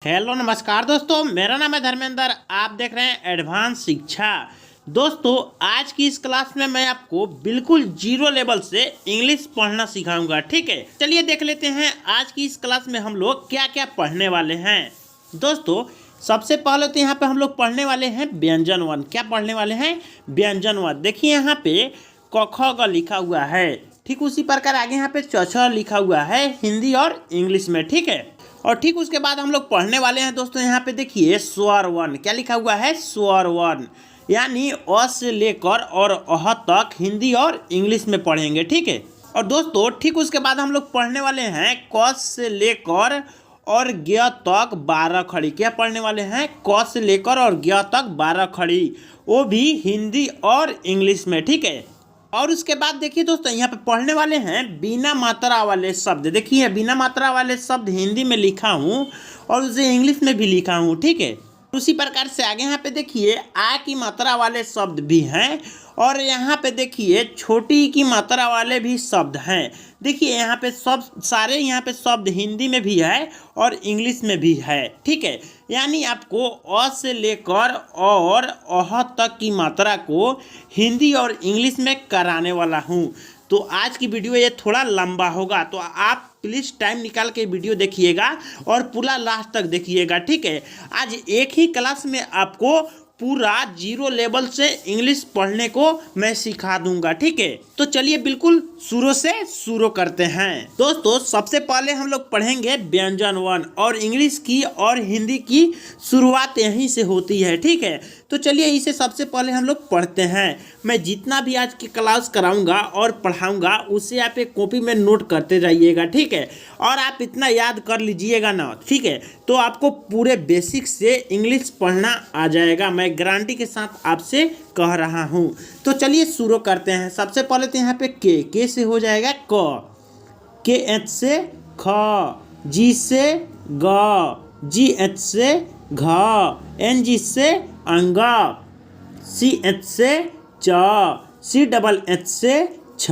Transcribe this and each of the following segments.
Hello नमस्कार दोस्तों, मेरा नाम है धर्मेंद्र। आप देख रहे हैं एडवांस शिक्षा। दोस्तों, आज की इस क्लास में मैं आपको बिल्कुल जीरो लेवल से इंग्लिश पढ़ना सिखाऊंगा। ठीक है, चलिए देख लेते हैं आज की इस क्लास में हम लोग क्या क्या पढ़ने वाले हैं। दोस्तों, सबसे पहले तो यहाँ पे हम लोग पढ़ने वाले हैं व्यंजन वन। क्या पढ़ने वाले हैं? व्यंजन वन। देखिए यहाँ पे क ख ग लिखा हुआ है, ठीक उसी प्रकार आगे यहाँ पे च छ लिखा हुआ है हिंदी और इंग्लिश में। ठीक है, और ठीक उसके बाद हम लोग पढ़ने वाले हैं दोस्तों, यहाँ पे देखिए स्वर वन। क्या लिखा हुआ है? स्वर वन, यानी अ से लेकर और अह तक हिंदी और इंग्लिश में पढ़ेंगे। ठीक है, और दोस्तों ठीक उसके बाद हम लोग पढ़ने वाले हैं क से लेकर और ज्ञ तक 12 खड़ी। क्या पढ़ने वाले हैं? क से लेकर और ज्ञ तक 12 खड़ी, वो भी हिंदी और इंग्लिश में। ठीक है, और उसके बाद देखिए दोस्तों, यहाँ पे पढ़ने वाले हैं बिना मात्रा वाले शब्द। देखिए बिना मात्रा वाले शब्द हिंदी में लिखा हूँ और उसे इंग्लिश में भी लिखा हूँ। ठीक है, उसी प्रकार से आगे यहाँ पे देखिए आ की मात्रा वाले शब्द भी हैं और यहाँ पे देखिए छोटी की मात्रा वाले भी शब्द हैं। देखिए यहाँ पे सब सारे यहाँ पे शब्द हिंदी में भी है और इंग्लिश में भी है। ठीक है, यानी आपको अ से लेकर और अह तक की मात्रा को हिंदी और इंग्लिश में कराने वाला हूँ। तो आज की वीडियो ये थोड़ा लंबा होगा, तो आप प्लीज़ टाइम निकाल के वीडियो देखिएगा और पूरा लास्ट तक देखिएगा। ठीक है, आज एक ही क्लास में आपको पूरा जीरो लेवल से इंग्लिश पढ़ने को मैं सिखा दूंगा। ठीक है, तो चलिए बिल्कुल शुरू से शुरू करते हैं। दोस्तों, सबसे पहले हम लोग पढ़ेंगे व्यंजन वन, और इंग्लिश की और हिंदी की शुरुआत यहीं से होती है। ठीक है, तो चलिए इसे सबसे पहले हम लोग पढ़ते हैं। मैं जितना भी आज की क्लास कराऊंगा और पढ़ाऊंगा उसे आप एक कॉपी में नोट करते जाइएगा। ठीक है, और आप इतना याद कर लीजिएगा ना। ठीक है, तो आपको पूरे बेसिक से इंग्लिश पढ़ना आ जाएगा, मैं गारंटी के साथ आपसे कह रहा हूँ। तो चलिए शुरू करते हैं। सबसे पहले तो यहाँ पे के से हो जाएगा क, के एच से ख, जी से ग, जी एच से घ, एन जी से अंगा, सी एच से च, सी डबल एच से छ,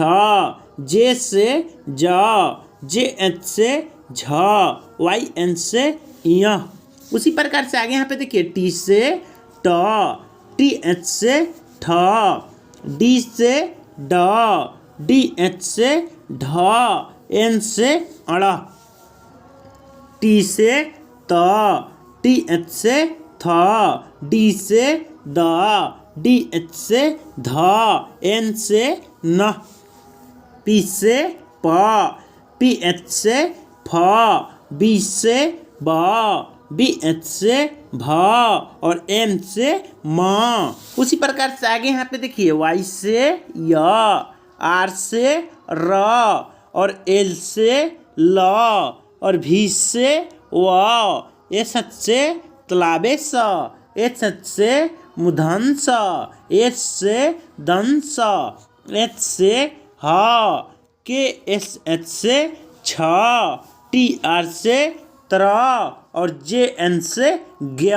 जे से ज, जे एच से झ, वाई एन से य। उसी प्रकार से आगे यहाँ पे देखिए टी से ट, टी एच से ठ, डी से ड, डी एच से ढ, एन से अड़, टी से त, टी एच से थ, डी से द, डी एच से ध, एन से न, पी से प, पी एच से फ, बी से ब, बी एच से भ, और एम से म। उसी प्रकार से आगे यहाँ पे देखिए वाई से य, आर से र, और एल से ल, और भी से व, एस से तलाबे स, एच से मुधंस, एच से दंस, एच से ह, के एस एच से छ, टी आर से त्र, और जे एन से ज्ञ।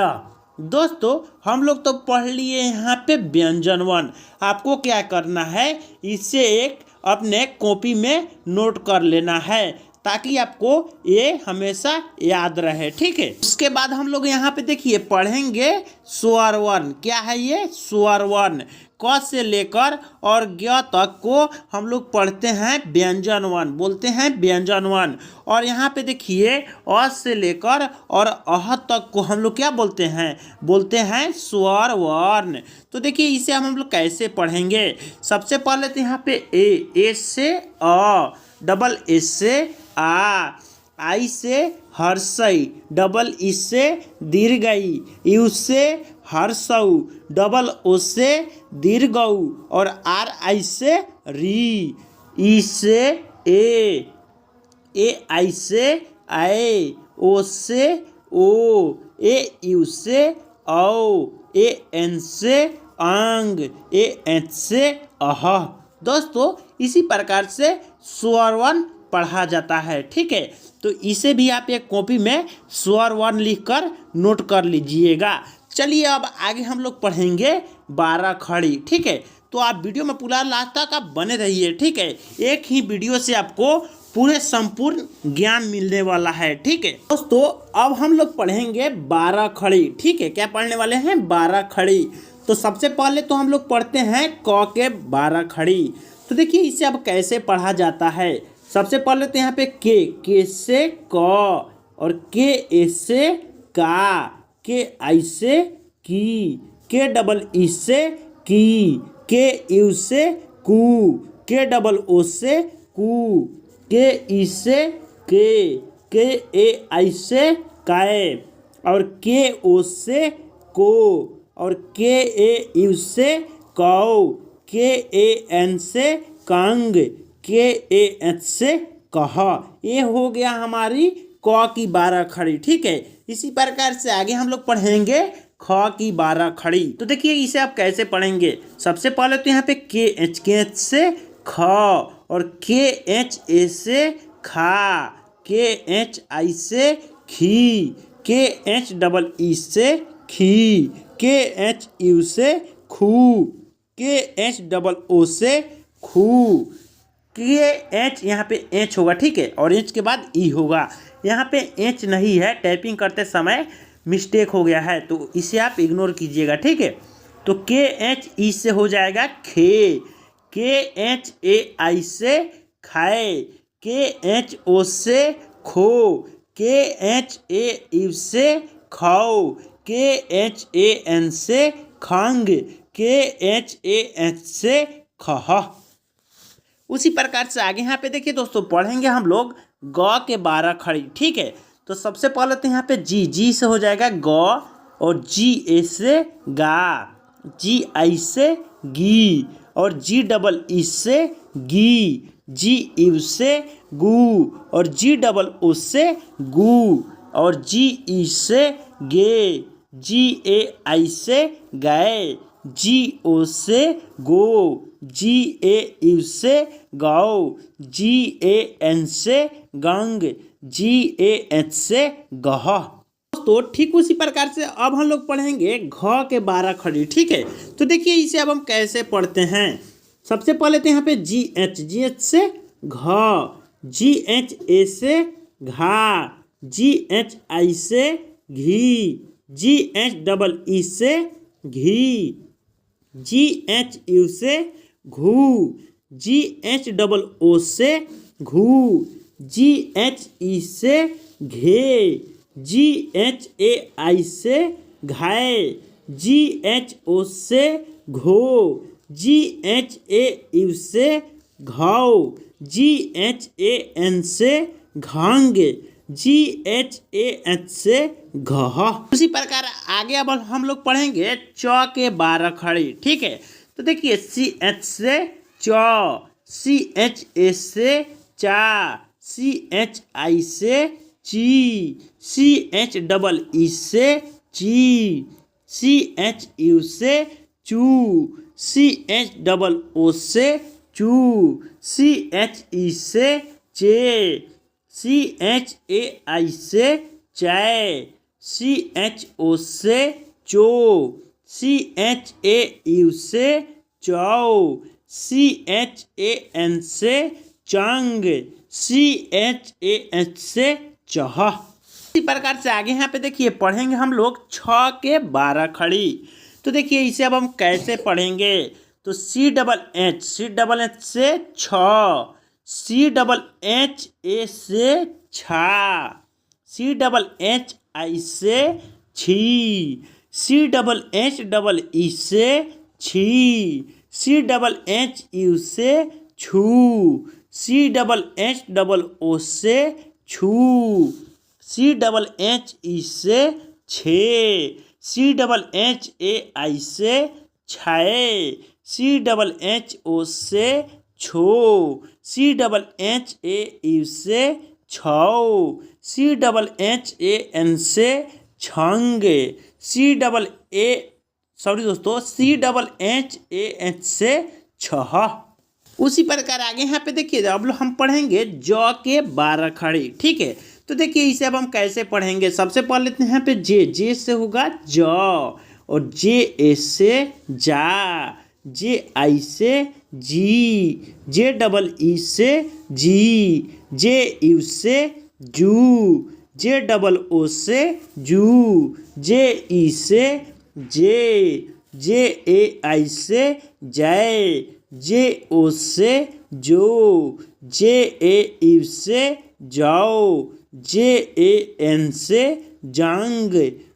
दोस्तों, हम लोग तो पढ़ लिए यहाँ पे व्यंजन वन। आपको क्या करना है, इसे एक अपने कॉपी में नोट कर लेना है ताकि आपको ये हमेशा याद रहे। ठीक है, उसके बाद हम लोग यहाँ पे देखिए पढ़ेंगे स्वर वन। क्या है ये? स्वर वन। क से लेकर और ज्ञ तक को हम लोग पढ़ते हैं व्यंजन वन, बोलते हैं व्यंजन वन। और यहाँ पे देखिए अ से लेकर और अह तक को हम लोग क्या बोलते हैं? बोलते हैं स्वर वर्ण। तो देखिए इसे हम लोग कैसे पढ़ेंगे। सबसे पहले तो यहाँ पे ए से अ, डबल ए से आ, आई से हर्षई, डबल ई से दीर्घई, यू से हर्षऊ, डबल ओ से दीर्घऊ, और आर आई से री, ई से ए आई से आए, ओ से ओ, ए यू से औ, ए एन से आंग, ए एच से अह। दोस्तों, इसी प्रकार से स्वर वन पढ़ा जाता है। ठीक है, तो इसे भी आप एक कॉपी में स्वर वन लिखकर नोट कर लीजिएगा। चलिए अब आगे हम लोग पढ़ेंगे 12 खड़ी। ठीक है, तो आप वीडियो में पूरा लास्ट तक आप बने रहिए। ठीक है, एक ही वीडियो से आपको पूरे संपूर्ण ज्ञान मिलने वाला है। ठीक है दोस्तों, अब हम लोग पढ़ेंगे 12 खड़ी। ठीक है, क्या पढ़ने वाले हैं? 12 खड़ी। तो सबसे पहले तो हम लोग पढ़ते हैं क के 12 खड़ी। तो देखिए इसे अब कैसे पढ़ा जाता है। सबसे पहले तो यहाँ पे के से क, और के ए से का, के आई से की, के डबल ई से की, के यू से कू, के डबल ओ से कू, के ई से के ए आई से काय, और के ओ से को, और के ए यू से कौ, के ए एन से कंग, के ए एच से कह। ये हो गया हमारी क की 12 खड़ी। ठीक है, इसी प्रकार से आगे हम लोग पढ़ेंगे ख की 12 खड़ी। तो देखिए इसे आप कैसे पढ़ेंगे। सबसे पहले तो यहाँ पे के एच से ख, और के एच ए से खा, के एच आई से खी, के एच डबल ई से खी, के एच यू से खू, के एच डबल ओ से खू, के एच यहाँ पे एच होगा। ठीक है, और एच के बाद ई होगा। यहाँ पे एच नहीं है, टाइपिंग करते समय मिस्टेक हो गया है, तो इसे आप इग्नोर कीजिएगा। ठीक है, तो के एच ई से हो जाएगा खे, के एच ए आई से खाए, के एच ओ से खो, के एच ए यू से खाओ, के एच ए एन से खंग, के एच ए एच से खह। उसी प्रकार से आगे यहाँ पे देखिए दोस्तों पढ़ेंगे हम लोग ग के 12 खड़ी। ठीक है, तो सबसे पहले तो यहाँ पे जी से हो जाएगा ग, और जी ए से गा, जी आई से गी, और जी डबल ई से गी, जी यू से गू, और जी डबल ओ से गू, और जी ई से गे, जी ए आई से गए, जी ओ से गो, जी ए यू से गाओ, जी ए एन से गंग, जी ए एच से गह। तो ठीक उसी प्रकार से अब हम लोग पढ़ेंगे घ के 12 खड़ी। ठीक है, तो देखिए इसे अब हम कैसे पढ़ते हैं। सबसे पहले तो यहाँ पे जी एच से घ, जी एच ए से घा, जी एच आई से घी, जी एच डबल ई से घी, जी एच यू से घू, जी एच डबल ओ से घू, जी एच ई से घे, जी एच ए आई से घाय, जी एच ओ से घो, जी एच ए यू से घाव, जी एच ए एन से घांग, जी एच ए एच से घह। उसी प्रकार आगे अब हम लोग पढ़ेंगे च के 12 खड़ी। ठीक है, तो देखिए सी एच से च, सी एच ए से चा, सी एच आई से ची, सी एच डबल ई से ची, सी एच यू से चू, सी एच डबल ओ से चू, सी एच ई से चे, सी एच ए आई से चाय, सी एच ओ से चो, सी एच ए यू से चाओ, सी एच ए एन से चंग, सी एच ए एच से चह। इसी प्रकार से आगे यहाँ पे देखिए पढ़ेंगे हम लोग छ के 12 खड़ी। तो देखिए इसे अब हम कैसे पढ़ेंगे। तो सी डबल एच से छ, सी डबल एच ए से छा, सी डबल एच आई से छी, C double H double E से छी, सी डबल एच यू से छू, C double H double O से छू, सी डबल एच ई से छे, सी डबल एच ए आई से छाए, सी डबल एच ओ से छो, C double H A U से छौ, C double H A N से छंग, C double H A H से छह। उसी प्रकार आगे यहाँ पे देखिए अब हम पढ़ेंगे ज के 12 खड़ी। ठीक है, तो देखिए इसे अब हम कैसे पढ़ेंगे। सबसे पहले यहाँ पे जे से होगा ज, और जे ए से जा, जे आई से जी, जे डबल ई से जी, जे यू से जू, जे डबल ओ से जू, जे ई से जे ए आई से जय, जे ओ से जो, जे ए यू से जाओ, जे ए एन से जांग,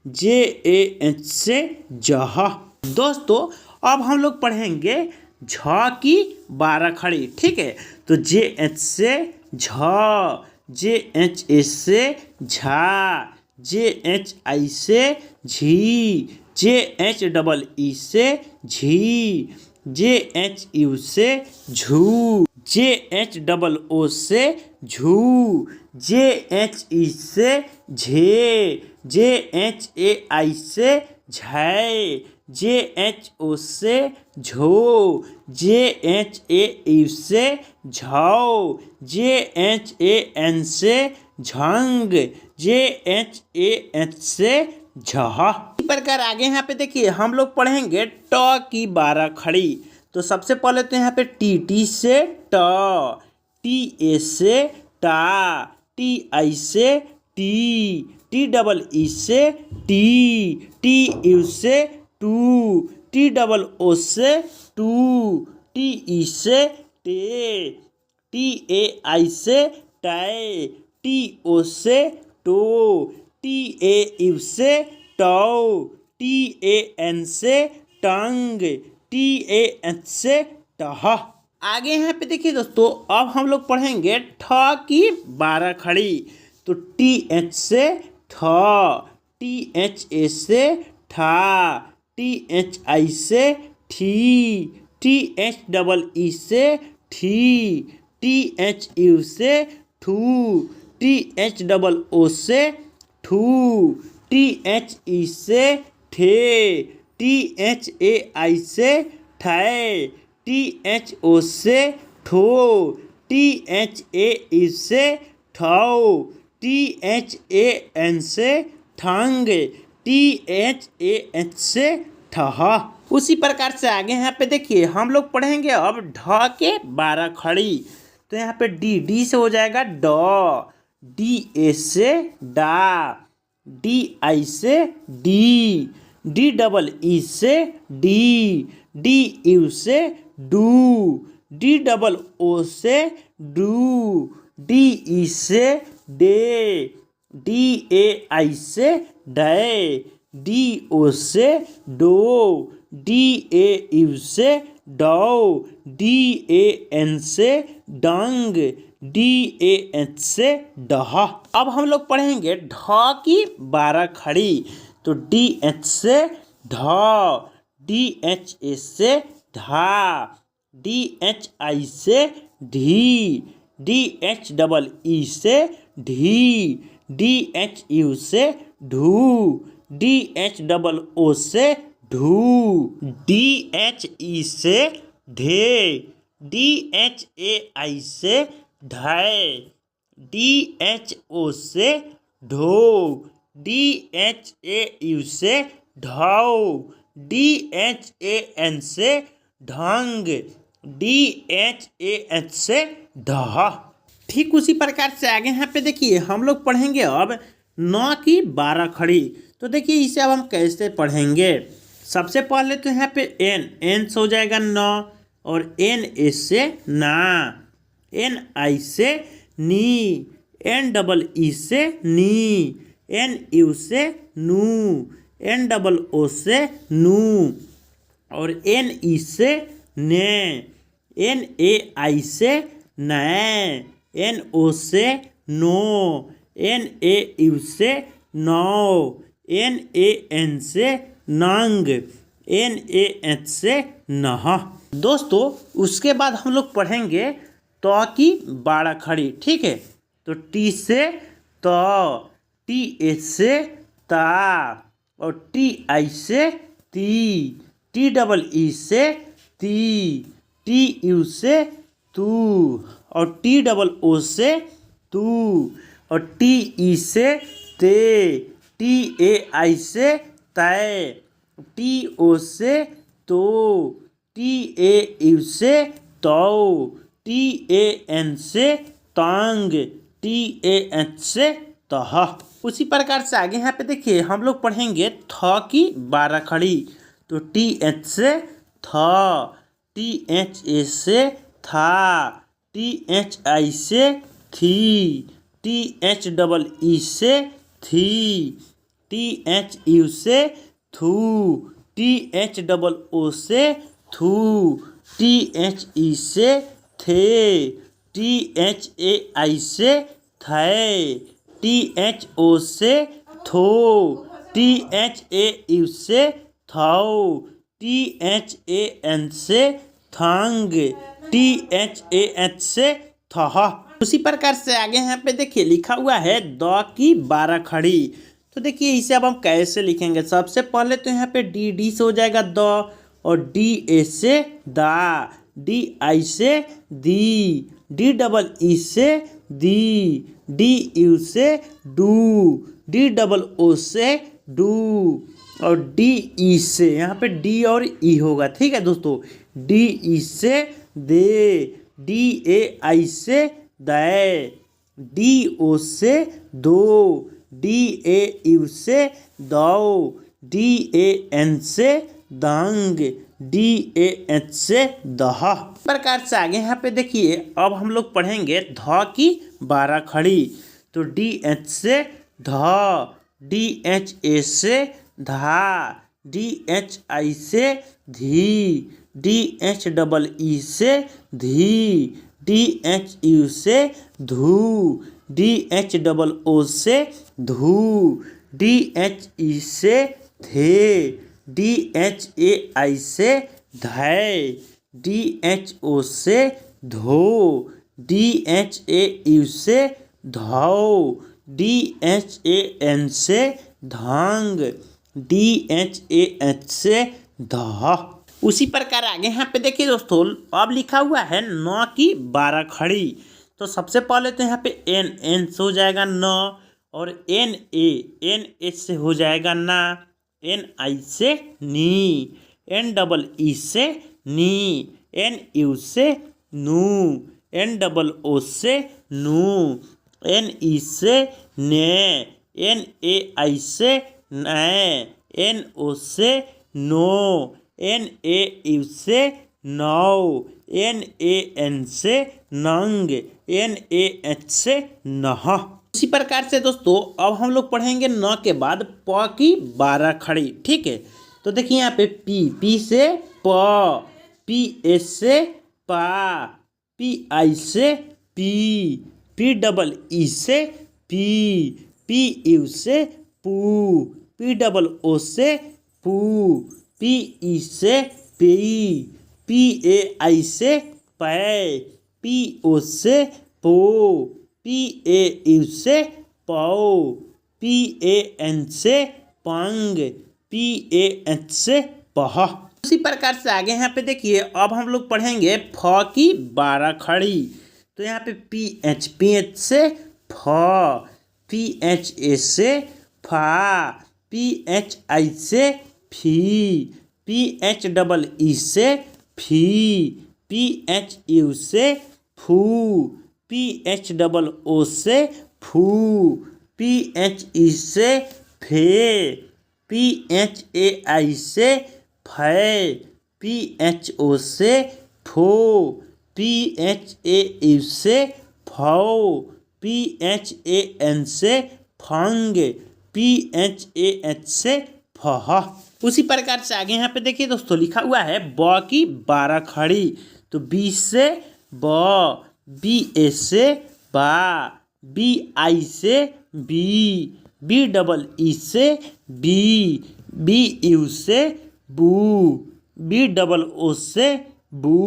जे ए एच से जहा। दोस्तों अब हम लोग पढ़ेंगे झ की 12 खड़ी, ठीक है। तो जे एच से झ, जे एच ए से झा, जे एच आई से झी, जे एच डबल ई से झी, जे एच यू से झू, जे एच डबल ओ से झू, जे एच ई से झे, जे एच ए आई से झै, जे एच ओ से झो, जे एच ए यू से झौ, जे एच ए एन से झंग, जे एच ए एच से झहा। इसी प्रकार आगे यहाँ पे देखिए हम लोग पढ़ेंगे ट की 12 खड़ी। तो सबसे पहले तो यहाँ पे टी टी से ट, टी ए से टा, टी आई से टी, टी डबल ई से टी, टी यू से टू, टी डबल ओ से टू, टी ई से टे, टी ए आई से टै, टी ओ से टो, टी ए यू से टौ, टी ए एन से टंग, टी ए एच से टह। आगे यहाँ पे देखिए दोस्तों अब हम लोग पढ़ेंगे ठ की 12 खड़ी। तो टी एच से ठ, टी एच ए से ठा, टी एच आई से ठी, टी एच डबल ई से ठी, टी एच यू से ठू, टी एच डबल ओ से ठू, टी एच ई से ठे, टी एच ए आई से ठै, टी एच ओ से ठो, टी एच ए ई से ठौ, टी एच ए एन से ठंग, टी एच ए एच से ठह। उसी प्रकार से आगे यहाँ पे देखिए हम लोग पढ़ेंगे अब ढ के 12 खड़ी। तो यहाँ पे डी, डी से हो जाएगा ड, डी ए से डा, डी आई से डी, डी डबल ई से डी, डी यू से डू, डी डबल ओ से डू, डी ई से डे, डी ए आई से डे, डी ओ से डो, डी ए यू से डौ, डी ए एन से डंग, डी ए एच से डह। अब हम लोग पढ़ेंगे ढ की 12 खड़ी। तो डी एच से ढ, डी एच ए से ढा, डी एच आई से ढी, डी एच डबल ई से ढी, डी एच यू से ढू, डी एच डबल ओ से ढू, डी एच ई से ढे, डी एच ए आई से ढै, डी एच ओ से ढो, डी एच ए यू से ढौ, डी एच ए एन से ढंग, डी एच ए एच से ढह। ठीक उसी प्रकार से आगे यहाँ पे देखिए हम लोग पढ़ेंगे अब 9 की 12 खड़ी। तो देखिए इसे अब हम कैसे पढ़ेंगे। सबसे पहले तो यहाँ पे एन, एन से हो जाएगा न, और एन ए से ना, एन आई से नी, एन डबल ई से नी, एन यू से नू, एन डबल ओ से नू, और एन ई से ने, एन ए आई से नै, एन ओ से नो, एन ए यू से नौ, एन ए एन से नंग, एन ए एच से नह। दोस्तों उसके बाद हम लोग पढ़ेंगे त की 12 खड़ी, ठीक है। तो टी से त, टी ए से ता, और टी आई से ती, टी डबल ई से ती, टी यू से तू, और टी डबल ओ से तू, और टी ई से ते, टी ए आई से तय, टी ओ से तो, टी ए यू से तौ, टी ए एन से तांग, TAH से तह। उसी प्रकार से आगे यहाँ पे देखिए हम लोग पढ़ेंगे थ की 12 खड़ी। तो TH से थ, THA से था, THI से थी, THEE से थी, THU से थू, THOO से थू, THE से थे, THAI से थे, THO से थो, THAU से थौ, THAN से थांग, THAH से थह। उसी प्रकार से आगे यहाँ पे देखिए लिखा हुआ है द की 12 खड़ी। तो देखिए इसे अब हम कैसे लिखेंगे। सबसे पहले तो यहाँ पे डी से हो जाएगा द, और DA से दा, DI से दी, DEE से दी, DU से डू, DOO से डू, और DE से यहाँ पे D और E होगा। ठीक है दोस्तों, DE से दे, DAI से दे, DO से दो, DAU से दो, DAN से दांग, DAH से दह। प्रकार से आगे यहाँ पे देखिए अब हम लोग पढ़ेंगे ध की 12 खड़ी। तो DH से ध, DHA से धा, DHI से धी, DHEE से धी, DHU से धू, DHOO से धू, DHE से थे, DHAI से धै, DHO से धो, DHAU से धौ, DHAN से धांग, DHAH से दह। उसी प्रकार आगे यहाँ पे देखिए दोस्तों अब लिखा हुआ है न की 12 खड़ी। तो सबसे पहले तो यहाँ पे N से हो जाएगा न, और NA से हो जाएगा ना, NI से नी, NEE से नी, NU से नू, NOO से नू, NE से ने, NAI से नै, NO से नो, NAU से नौ, NAN से नंग, NAH से नह। इसी प्रकार से दोस्तों अब हम लोग पढ़ेंगे न के बाद प की 12 खड़ी। ठीक है, तो देखिए यहाँ पे P से प, PA से पा, PI से पी, PEE से पी, PU से पू, POO से पू, PE से पी, PAI से पै, PO से पो, PAU से पौ, PAN से पंग, PAH से पह। उसी प्रकार से आगे यहाँ पे देखिए अब हम लोग पढ़ेंगे फ की 12 खड़ी। तो यहाँ पे PH से फ, PHA से फा, PHI से फी, PHEE से फी, PHU से फू, PHOO से फू, PHE से फे, PHAI से फै, PHO से फो, PHAU से फौ, PHAN से फंग, PHAH से फह। उसी प्रकार से आगे यहाँ पे देखिए दोस्तों लिखा हुआ है ब की 12 खड़ी। तो B से ब, BA से बा, BI से बी, BEE से बी, BU से बू, BOO से बू,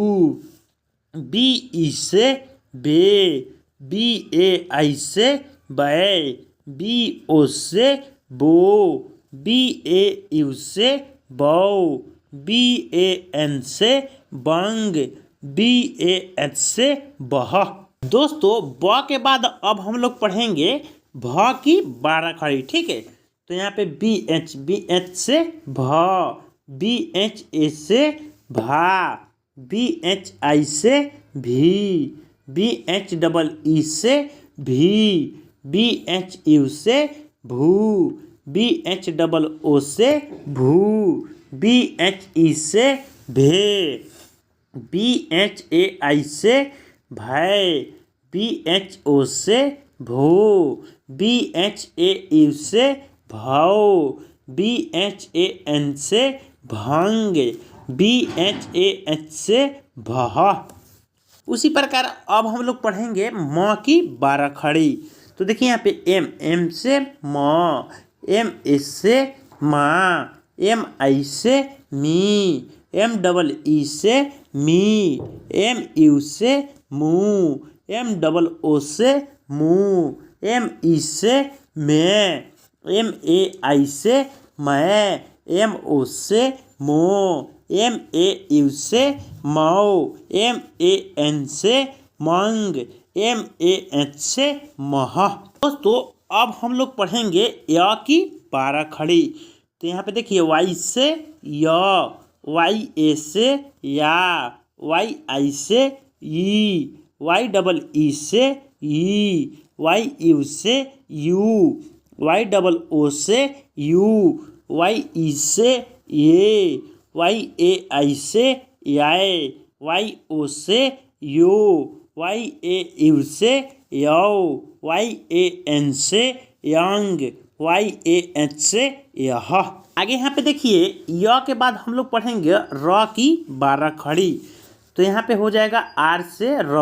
BE से बे, BAI से बै, BO से बो, BAU से बौ, BAN से बंग, BAH से बह। दोस्तों ब के बाद अब हम लोग पढ़ेंगे भ की 12 खड़ी। ठीक है, तो यहाँ पे BH से भ, BHA से भा, BHI से भी, बी एच डबल ई से भी, बी एच यू से भू, बी एच डबल ओ से भू, बी एच ई से भे, बी एच ए आई से भय, बी एच ओ से भो, बी एच ए यू से भाव, बी एच ए एन से भांग, बी एच ए एच से भह। उसी प्रकार अब हम लोग पढ़ेंगे म की 12 खड़ी। तो देखिए यहाँ पे एम से म, एम एस से माँ, एम आई से मी, एम डबल ई से मी, एम यू से मू, एम डबल ओ से मुँह, एम ई से मैं, एम ए आई से मैं, एम ओ से मो, एम ए यू से मऊ, एम ए एन से मंग, एम ए एच से मह। दोस्तों अब हम लोग पढ़ेंगे य की 12 खड़ी। तो यहाँ पे देखिए वाई से य, वाई ए से या, वाई आई से ई, वाई डबल ई से ई, वाई यू से यू, वाई डबल ओ से यू, वाई ई से ये, वाई ए आई से याय, वाई ओ से यो, वाई ए यू से यौ, वाई ए एन से यांग, वाई ए एच से यह। आगे यहाँ पे देखिए य के बाद हम लोग पढ़ेंगे र की 12 खड़ी। तो यहाँ पे हो जाएगा आर से र,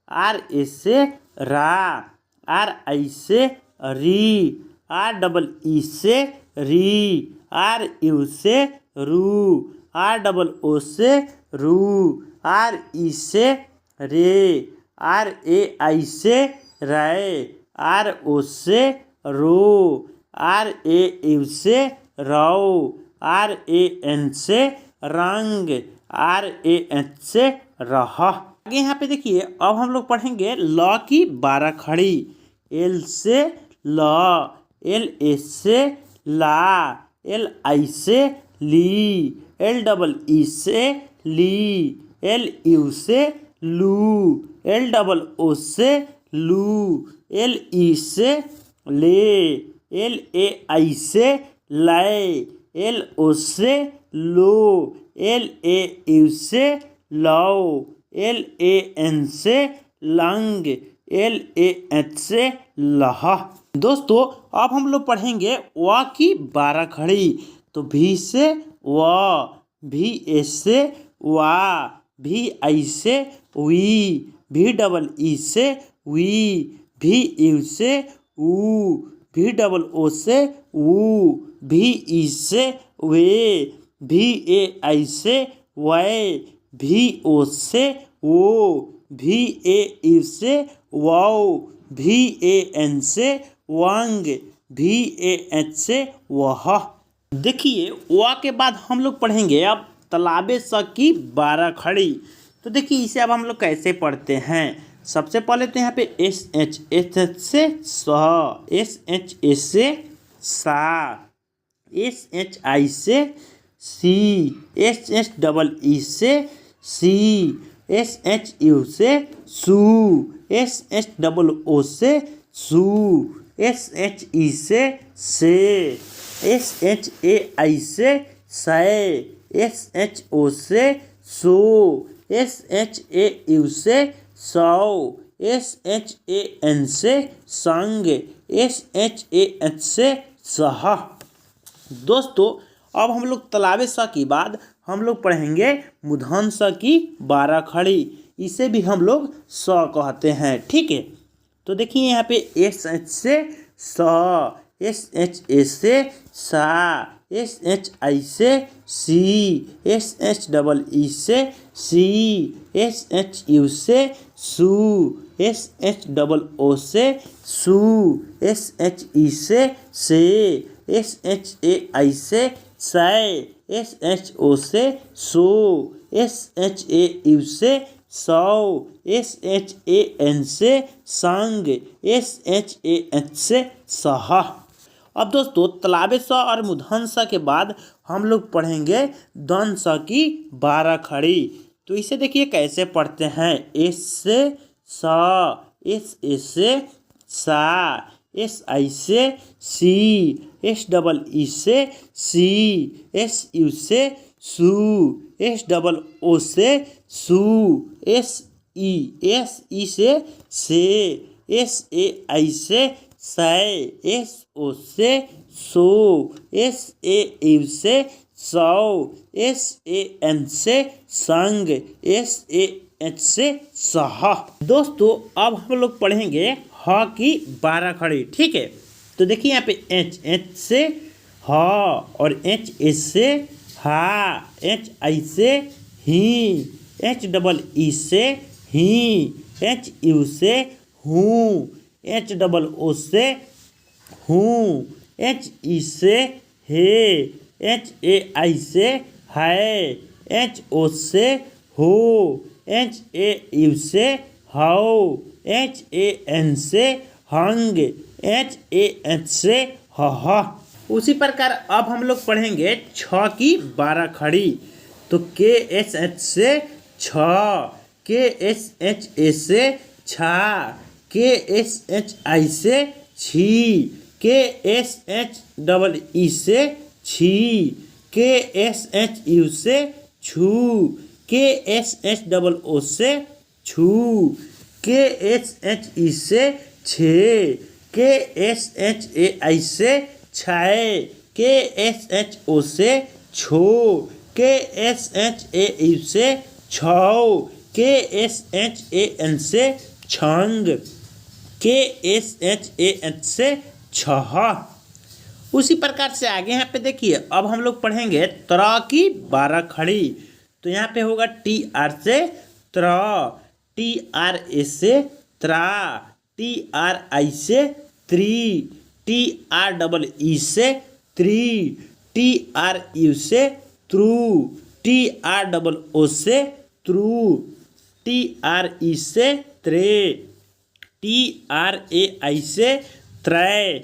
आर ए से रा, आर आई से री, आर डबल ई से री, आर यू से रू, आर डबल ओ से रू, आर ई से रे, आर ए आई से राय, आर ओ से रो, आर ए यू से रौ, आर ए एन से रंग, आर ए एच से रह। आगे यहाँ पे देखिए अब हम लोग पढ़ेंगे ल की 12 खड़ी। एल से ल, एल ए से ला, एल आई से ली, एल डबल ई से ली, एल यू से लू, एल डबल ओ से लू, एल ई से ले, एल ए आई से लाए, एल ओ से लो, एल ए यू से लो, एल ए एन से लंग, एल ए एच से लह। दोस्तों अब हम लोग पढ़ेंगे व की 12 खड़ी। तो भी से व, भी ए से वा, भी आई से वी, भी डबल ई से वी, भी यू से ऊ, भी डबल ओ से ऊ, भी ई से वे, भी ए आई से वै, भी ओ से वो, भी ए यू से वाओ, भी ए एन से वांग, भी ए एच से वह। देखिए व के बाद हम लोग पढ़ेंगे अब तालाबे स की 12 खड़ी। तो देखिए इसे अब हम लोग कैसे पढ़ते हैं। सबसे पहले तो यहाँ पे एस एच से स, एस एच ए से सा, एस एच आई से सी, एस एच डबल ई से सी, एस एच यू से सू, एस एच डबल ओ से सू, एस एच ई से, एस एच ए आई से सै, एस एच ओ से सो, एस एच ए यू से सौ, एस एच ए एन से संग, एस एच ए एच से सह। दोस्तों अब हम लोग तालाबे स के बाद हम लोग पढ़ेंगे मूर्धन स की 12 खड़ी। इसे भी हम लोग स कहते हैं, ठीक है। तो देखिए यहाँ पे एस एच से स, एस एच ए से सा, एस एच आई से सी, एस एच डबल ई से सी, एस एच यू से सू, एस एच डबल ओ से सू, एस एच ई से, एस एच ए आई से सै, एस एच ओ से सो, एस एच ए यू से सौ, एस एच ए एन से संग, एस एच ए एच से सह। अब दोस्तों तालाबे स और मूर्धन स के बाद हम लोग पढ़ेंगे द्वंद स की 12 खड़ी। तो इसे देखिए कैसे पढ़ते हैं। एस से सा, एस ए से सा, एस आई से सी, एस डबल ई से सी, एस यू से सू, एस डबल ओ से सू, एस ई से से, एस ए आई से सै, एस ओ से सो, एस ए यू से सौ, एस ए एन से संग, एस ए एच से सह। दोस्तों अब हम लोग पढ़ेंगे ह की 12 खड़ी, ठीक है। तो देखिए यहाँ पे एच से ह और एच एस से हा, एच आई से ही, एच डबल ई से ही, एच यू से हूँ, एच डबल ओ से हूँ, एच ई से हे, एच ए आई से है, एच ओ से हो, एच ए यू से हाउ, एच ए एन से हंग, एच ए एच से ह। उसी प्रकार अब हम लोग पढ़ेंगे 6 की 12 खड़ी। तो के एस एच से छ, के एस एच ए से छा, के एस एच आई से छी, के एस एच डबल ई से छी, के एस एच यू से छू, के एस एच डबल ओ से छू, के एस एच ई से छे, के एस एच ए आई से छाए, के एस एच ओ से छो, के एस एच ए यू से छौ, के एस एच ए एन से छंग, के एस एच ए एच से छह। उसी प्रकार से आगे यहाँ पे देखिए अब हम लोग पढ़ेंगे त्र की 12 खड़ी। तो यहाँ पे होगा टी आर से त्र, टी आर ए से त्रा, टी आर आई से त्री, टी आर डबल ई से त्री, टी आर यू से through, T R double O से त्रू, टी आर ई से त्रे, टी आर ए आई से त्रै,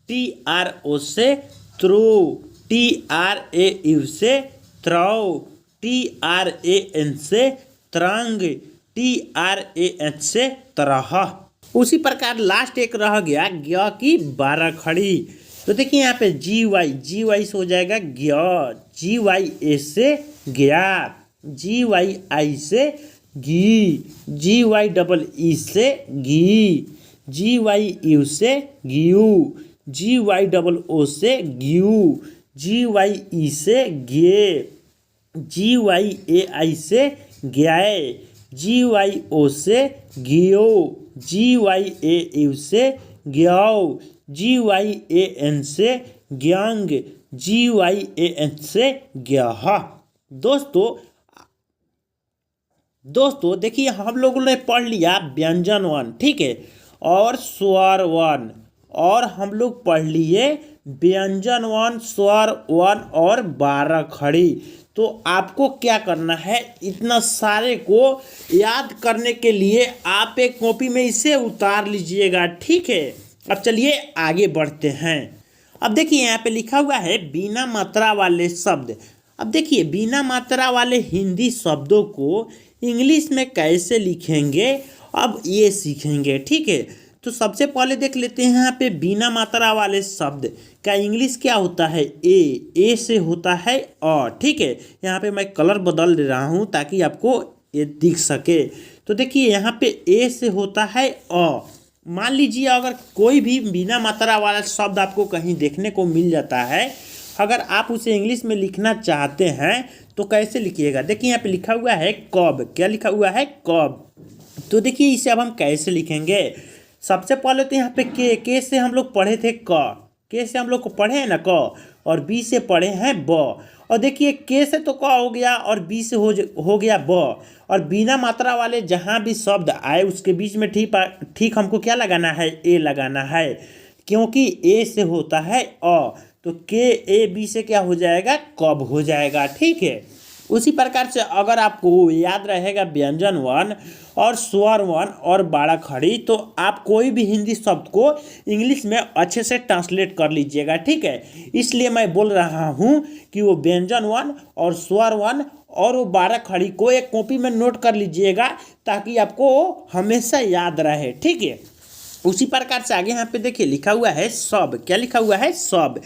टी आर ओ से throw, T R A U से त्रौ, टी आर ए एन से तरंग, टी आर ए एच से तरह। उसी प्रकार लास्ट एक रह गया ज्ञ की 12 खड़ी। तो देखिए यहाँ पे जी वाई से हो जाएगा ज्ञ, जी वाई ए से गया, जी वाई आई से गी, जी वाई डबल ई से गी, जी वाई यू से गियू, जी वाई डबल ओ से गियू, जी वाई ई से गे, जी वाई ए आई से ग्याए, जी वाई ओ से गियो, जी वाई ए यू से ग्याओ, जी वाई ए एन से ग्यांग, जी वाई ए एन से ग्याह। दोस्तों देखिए हम लोगों ने पढ़ लिया व्यंजन 1, ठीक है, और स्वर 1, और हम लोग पढ़ लिए व्यंजन 1, स्वर 1 और 12 खड़ी। तो आपको क्या करना है, इतना सारे को याद करने के लिए आप एक कॉपी में इसे उतार लीजिएगा, ठीक है। अब चलिए आगे बढ़ते हैं। अब देखिए यहाँ पे लिखा हुआ है बिना मात्रा वाले शब्द। अब देखिए बिना मात्रा वाले हिंदी शब्दों को इंग्लिश में कैसे लिखेंगे, अब ये सीखेंगे, ठीक है। तो सबसे पहले देख लेते हैं यहाँ पे बिना मात्रा वाले शब्द का इंग्लिश क्या होता है। ए से होता है अ, ठीक है। यहाँ पे मैं कलर बदल दे रहा हूँ ताकि आपको ये दिख सके। तो देखिए यहाँ पे ए से होता है अ। मान लीजिए अगर कोई भी बिना मात्रा वाला शब्द आपको कहीं देखने को मिल जाता है, अगर आप उसे इंग्लिश में लिखना चाहते हैं तो कैसे लिखिएगा। देखिए यहाँ पे लिखा हुआ है कब, क्या लिखा हुआ है कब। तो देखिए इसे अब हम कैसे लिखेंगे। सबसे पहले तो यहाँ पे के से हम लोग पढ़े थे के से हम लोग को पढ़े हैं ना क, और बी से पढ़े हैं ब। और देखिए के से तो क हो गया और बी से हो गया ब। और बिना मात्रा वाले जहाँ भी शब्द आए उसके बीच में ठीक हमको क्या लगाना है, ए लगाना है, क्योंकि ए से होता है अ। तो के ए बी से क्या हो जाएगा, कब हो जाएगा, ठीक है। उसी प्रकार से अगर आपको याद रहेगा व्यंजन 1 और स्वर 1 और 12 खड़ी, तो आप कोई भी हिंदी शब्द को इंग्लिश में अच्छे से ट्रांसलेट कर लीजिएगा, ठीक है। इसलिए मैं बोल रहा हूँ कि वो व्यंजन 1 और स्वर 1 और वो 12 खड़ी को एक कॉपी में नोट कर लीजिएगा ताकि आपको हमेशा याद रहे, ठीक है। उसी प्रकार से आगे यहाँ पे देखिए लिखा हुआ है सब। क्या लिखा हुआ है? सब।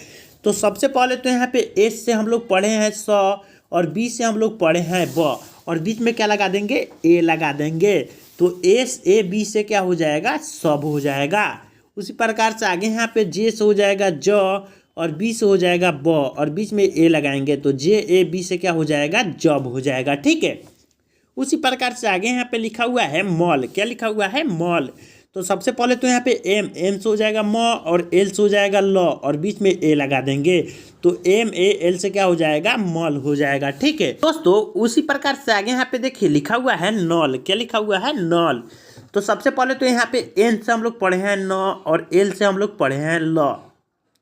तो सबसे पहले तो यहाँ पे एस से हम लोग पढ़े हैं स, और बी से हम लोग पढ़े हैं ब, और बीच में क्या लगा देंगे? ए लगा देंगे। तो एस ए बी से क्या हो जाएगा? सब हो जाएगा। उसी प्रकार से आगे यहाँ पे जे से हो जाएगा ज, और बी से हो जाएगा ब, और बीच में ए लगाएंगे तो जे ए बी से क्या हो जाएगा? जब हो जाएगा, ठीक है। उसी प्रकार से आगे यहाँ पे लिखा हुआ है मॉल। क्या लिखा हुआ है? मॉल। तो सबसे पहले तो यहाँ पे एम से हो जाएगा म, और एल से हो जाएगा ल, और बीच में ए लगा देंगे तो एम ए एल से क्या हो जाएगा? मॉल हो जाएगा, ठीक है दोस्तों। उसी प्रकार से आगे यहाँ पे देखिए लिखा हुआ है नॉल। क्या लिखा हुआ है? नॉल। तो सबसे पहले तो यहाँ पे एन से हम लोग पढ़े हैं न, और एल से हम लोग पढ़े हैं ल,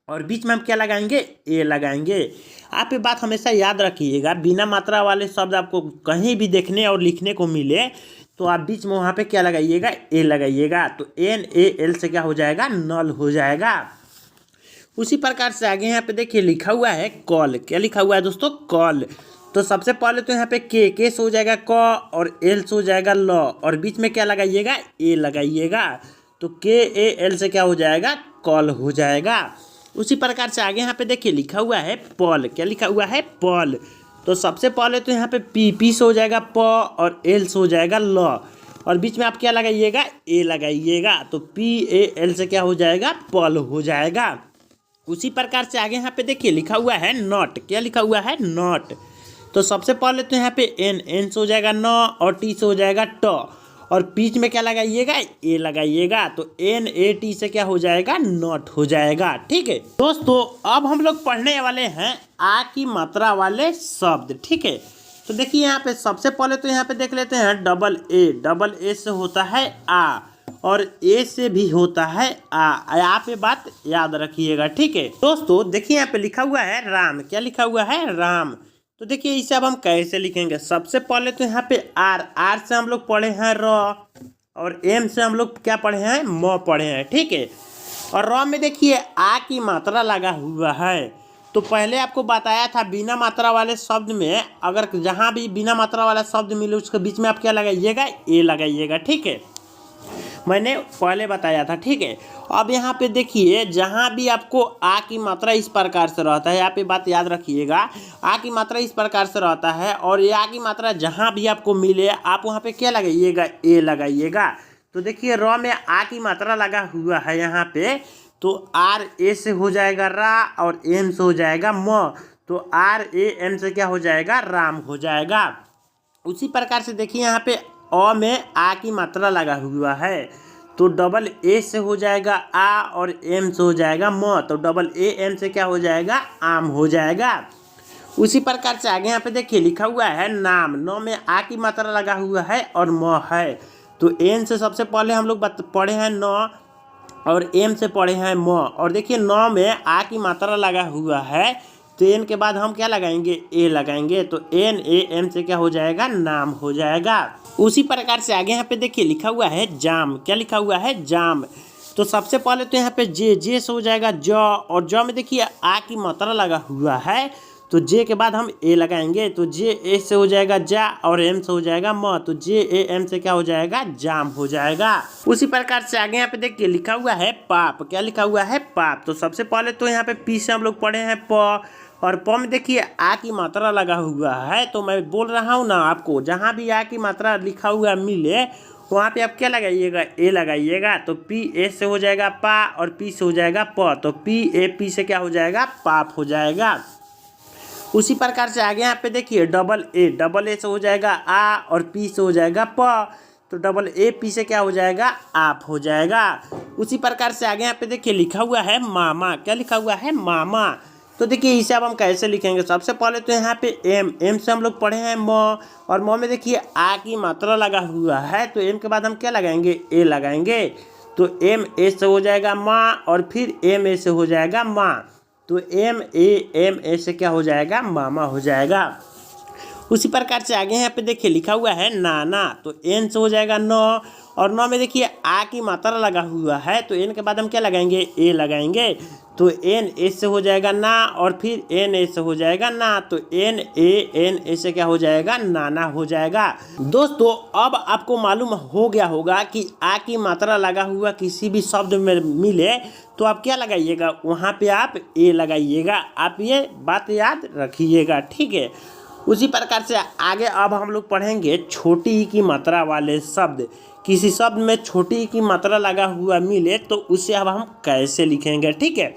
और बीच में हम क्या लगाएंगे? ए लगाएंगे। आप ये बात हमेशा याद रखिएगा, बिना मात्रा वाले शब्द आपको कहीं भी देखने और लिखने को मिले तो आप बीच में वहाँ पे क्या लगाइएगा? ए लगाइएगा। तो एन ए एल से क्या हो जाएगा? नल हो जाएगा। उसी प्रकार से आगे यहाँ पे देखिए लिखा हुआ है कॉल। क्या लिखा हुआ है दोस्तों? कॉल। तो सबसे पहले तो यहाँ पे के से हो जाएगा क, और एल से हो जाएगा ल, और बीच में क्या लगाइएगा? ए लगाइएगा। तो के ए एल से क्या हो जाएगा? कॉल हो जाएगा। उसी प्रकार से आगे यहाँ पे देखिए लिखा हुआ है पॉल। क्या लिखा हुआ है? पॉल। तो सबसे पहले तो यहाँ पे पी से हो जाएगा प, और एल से हो जाएगा ल, और बीच में आप क्या लगाइएगा? ए लगाइएगा। तो पी ए एल से क्या हो जाएगा? पॉल हो जाएगा। उसी प्रकार से आगे यहाँ पे देखिए लिखा हुआ है नॉट। क्या लिखा हुआ है? नॉट। तो सबसे पहले तो यहाँ पे एन से हो जाएगा न, और टी से हो जाएगा ट, और बीच में क्या लगाइएगा? ए लगाइएगा। तो एन ए टी से क्या हो जाएगा? नॉट हो जाएगा, ठीक है दोस्तों। अब हम लोग पढ़ने वाले हैं आ की मात्रा वाले शब्द, ठीक है। तो देखिए यहाँ पे सबसे पहले तो यहाँ पे देख लेते हैं डबल ए। डबल ए से होता है आ, और ए से भी होता है आ। आप ये बात याद रखिएगा, ठीक है दोस्तों। देखिए यहाँ पे लिखा हुआ है राम। क्या लिखा हुआ है? राम। तो देखिए इसे अब हम कैसे लिखेंगे? सबसे पहले तो यहाँ पे आर से हम लोग पढ़े हैं र, और एम से हम लोग क्या पढ़े हैं? म पढ़े हैं, ठीक है। और र में देखिए आ की मात्रा लगा हुआ है। तो पहले आपको बताया था बिना मात्रा वाले शब्द में अगर जहाँ भी बिना मात्रा वाला शब्द मिले उसके बीच में आप क्या लगाइएगा? ए लगाइएगा, ठीक है। मैंने पहले बताया था, ठीक है। अब यहाँ पे देखिए जहाँ भी आपको आ की मात्रा इस प्रकार से रहता है, आप ये बात याद रखिएगा, आ की मात्रा इस प्रकार से रहता है, और ये आ की मात्रा जहाँ भी आपको मिले आप वहाँ पे क्या लगाइएगा? ए लगाइएगा। तो देखिए र में आ की मात्रा लगा हुआ है यहाँ पे, तो आर ए से हो जाएगा रा, और एम से हो जाएगा म, तो आर ए एम से क्या हो जाएगा? राम हो जाएगा। उसी प्रकार से देखिए यहाँ पे अ में आ की मात्रा लगा हुआ है, तो डबल ए से हो जाएगा आ, और एम से हो जाएगा म, तो डबल ए एम से क्या हो जाएगा? आम हो जाएगा। उसी प्रकार से आगे यहाँ पे देखिए लिखा हुआ है नाम। न में आ की मात्रा लगा हुआ है और म है, तो एन से सबसे पहले हम लोग पढ़े हैं न, और एम से पढ़े हैं म, और देखिए न में आ की मात्रा लगा हुआ है, तो एन के बाद हम क्या लगाएंगे? ए लगाएंगे। तो एन ए एम से क्या हो जाएगा? नाम हो जाएगा। उसी प्रकार से आगे यहाँ पे देखिए लिखा हुआ है जाम। क्या लिखा हुआ है? जाम। तो सबसे पहले तो यहाँ पे जे से हो जाएगा ज, और ज में देखिए आ की मात्रा लगा हुआ है, तो जे के बाद हम ए लगाएंगे। तो जे ए से हो जाएगा जा, और एम से हो जाएगा म, तो जे ए एम से क्या हो जाएगा? जाम हो जाएगा। उसी प्रकार से आगे यहाँ पे देखिए लिखा हुआ है पाप। क्या लिखा हुआ है? पाप। तो सबसे पहले तो यहाँ पे पी से हम लोग पढ़े हैं प, और प में देखिए आ की मात्रा लगा हुआ है, तो मैं बोल रहा हूँ ना आपको, जहाँ भी आ की मात्रा लिखा हुआ मिले वहाँ पे आप क्या लगाइएगा? ए लगाइएगा। तो पी ए से हो जाएगा पा, और पी से हो जाएगा प, तो पी ए पी से क्या हो जाएगा? पाप हो जाएगा। उसी प्रकार से आगे यहाँ पे देखिए डबल ए से हो जाएगा आ, और पी से हो जाएगा प, तो डबल ए पी से क्या हो जाएगा? आप हो जाएगा। उसी प्रकार से आगे यहाँ पे देखिए लिखा हुआ है मामा। क्या लिखा हुआ है? मामा। तो देखिए इसे अब हम कैसे लिखेंगे? सबसे पहले तो यहाँ पे एम से हम लोग पढ़े हैं म, और म में देखिए आ की मात्रा लगा हुआ है, तो एम के बाद हम क्या लगाएंगे? ए लगाएंगे। तो एम ए से हो जाएगा माँ, और फिर एम ए से हो जाएगा माँ, तो एम ए से क्या हो जाएगा? मामा हो जाएगा। उसी प्रकार से आगे यहाँ पे देखिए लिखा हुआ है नाना। तो एन से हो जाएगा न, और 9 में देखिए आ की मात्रा लगा हुआ है, तो एन के बाद हम क्या लगाएंगे, ए लगाएंगे। तो एन ए से हो जाएगा ना, और फिर एन ए से हो जाएगा ना, तो एन ए से क्या हो जाएगा, नाना हो जाएगा। दोस्तों अब आपको मालूम हो गया होगा कि आ की मात्रा लगा हुआ किसी भी शब्द में मिले तो आप क्या लगाइएगा, वहाँ पे आप ए लगाइएगा। आप ये बात याद रखिएगा, ठीक है। उसी प्रकार से आगे अब हम लोग पढ़ेंगे छोटी ई की मात्रा वाले शब्द। किसी शब्द में छोटी ई की मात्रा लगा हुआ मिले तो उसे अब हम कैसे लिखेंगे, ठीक है।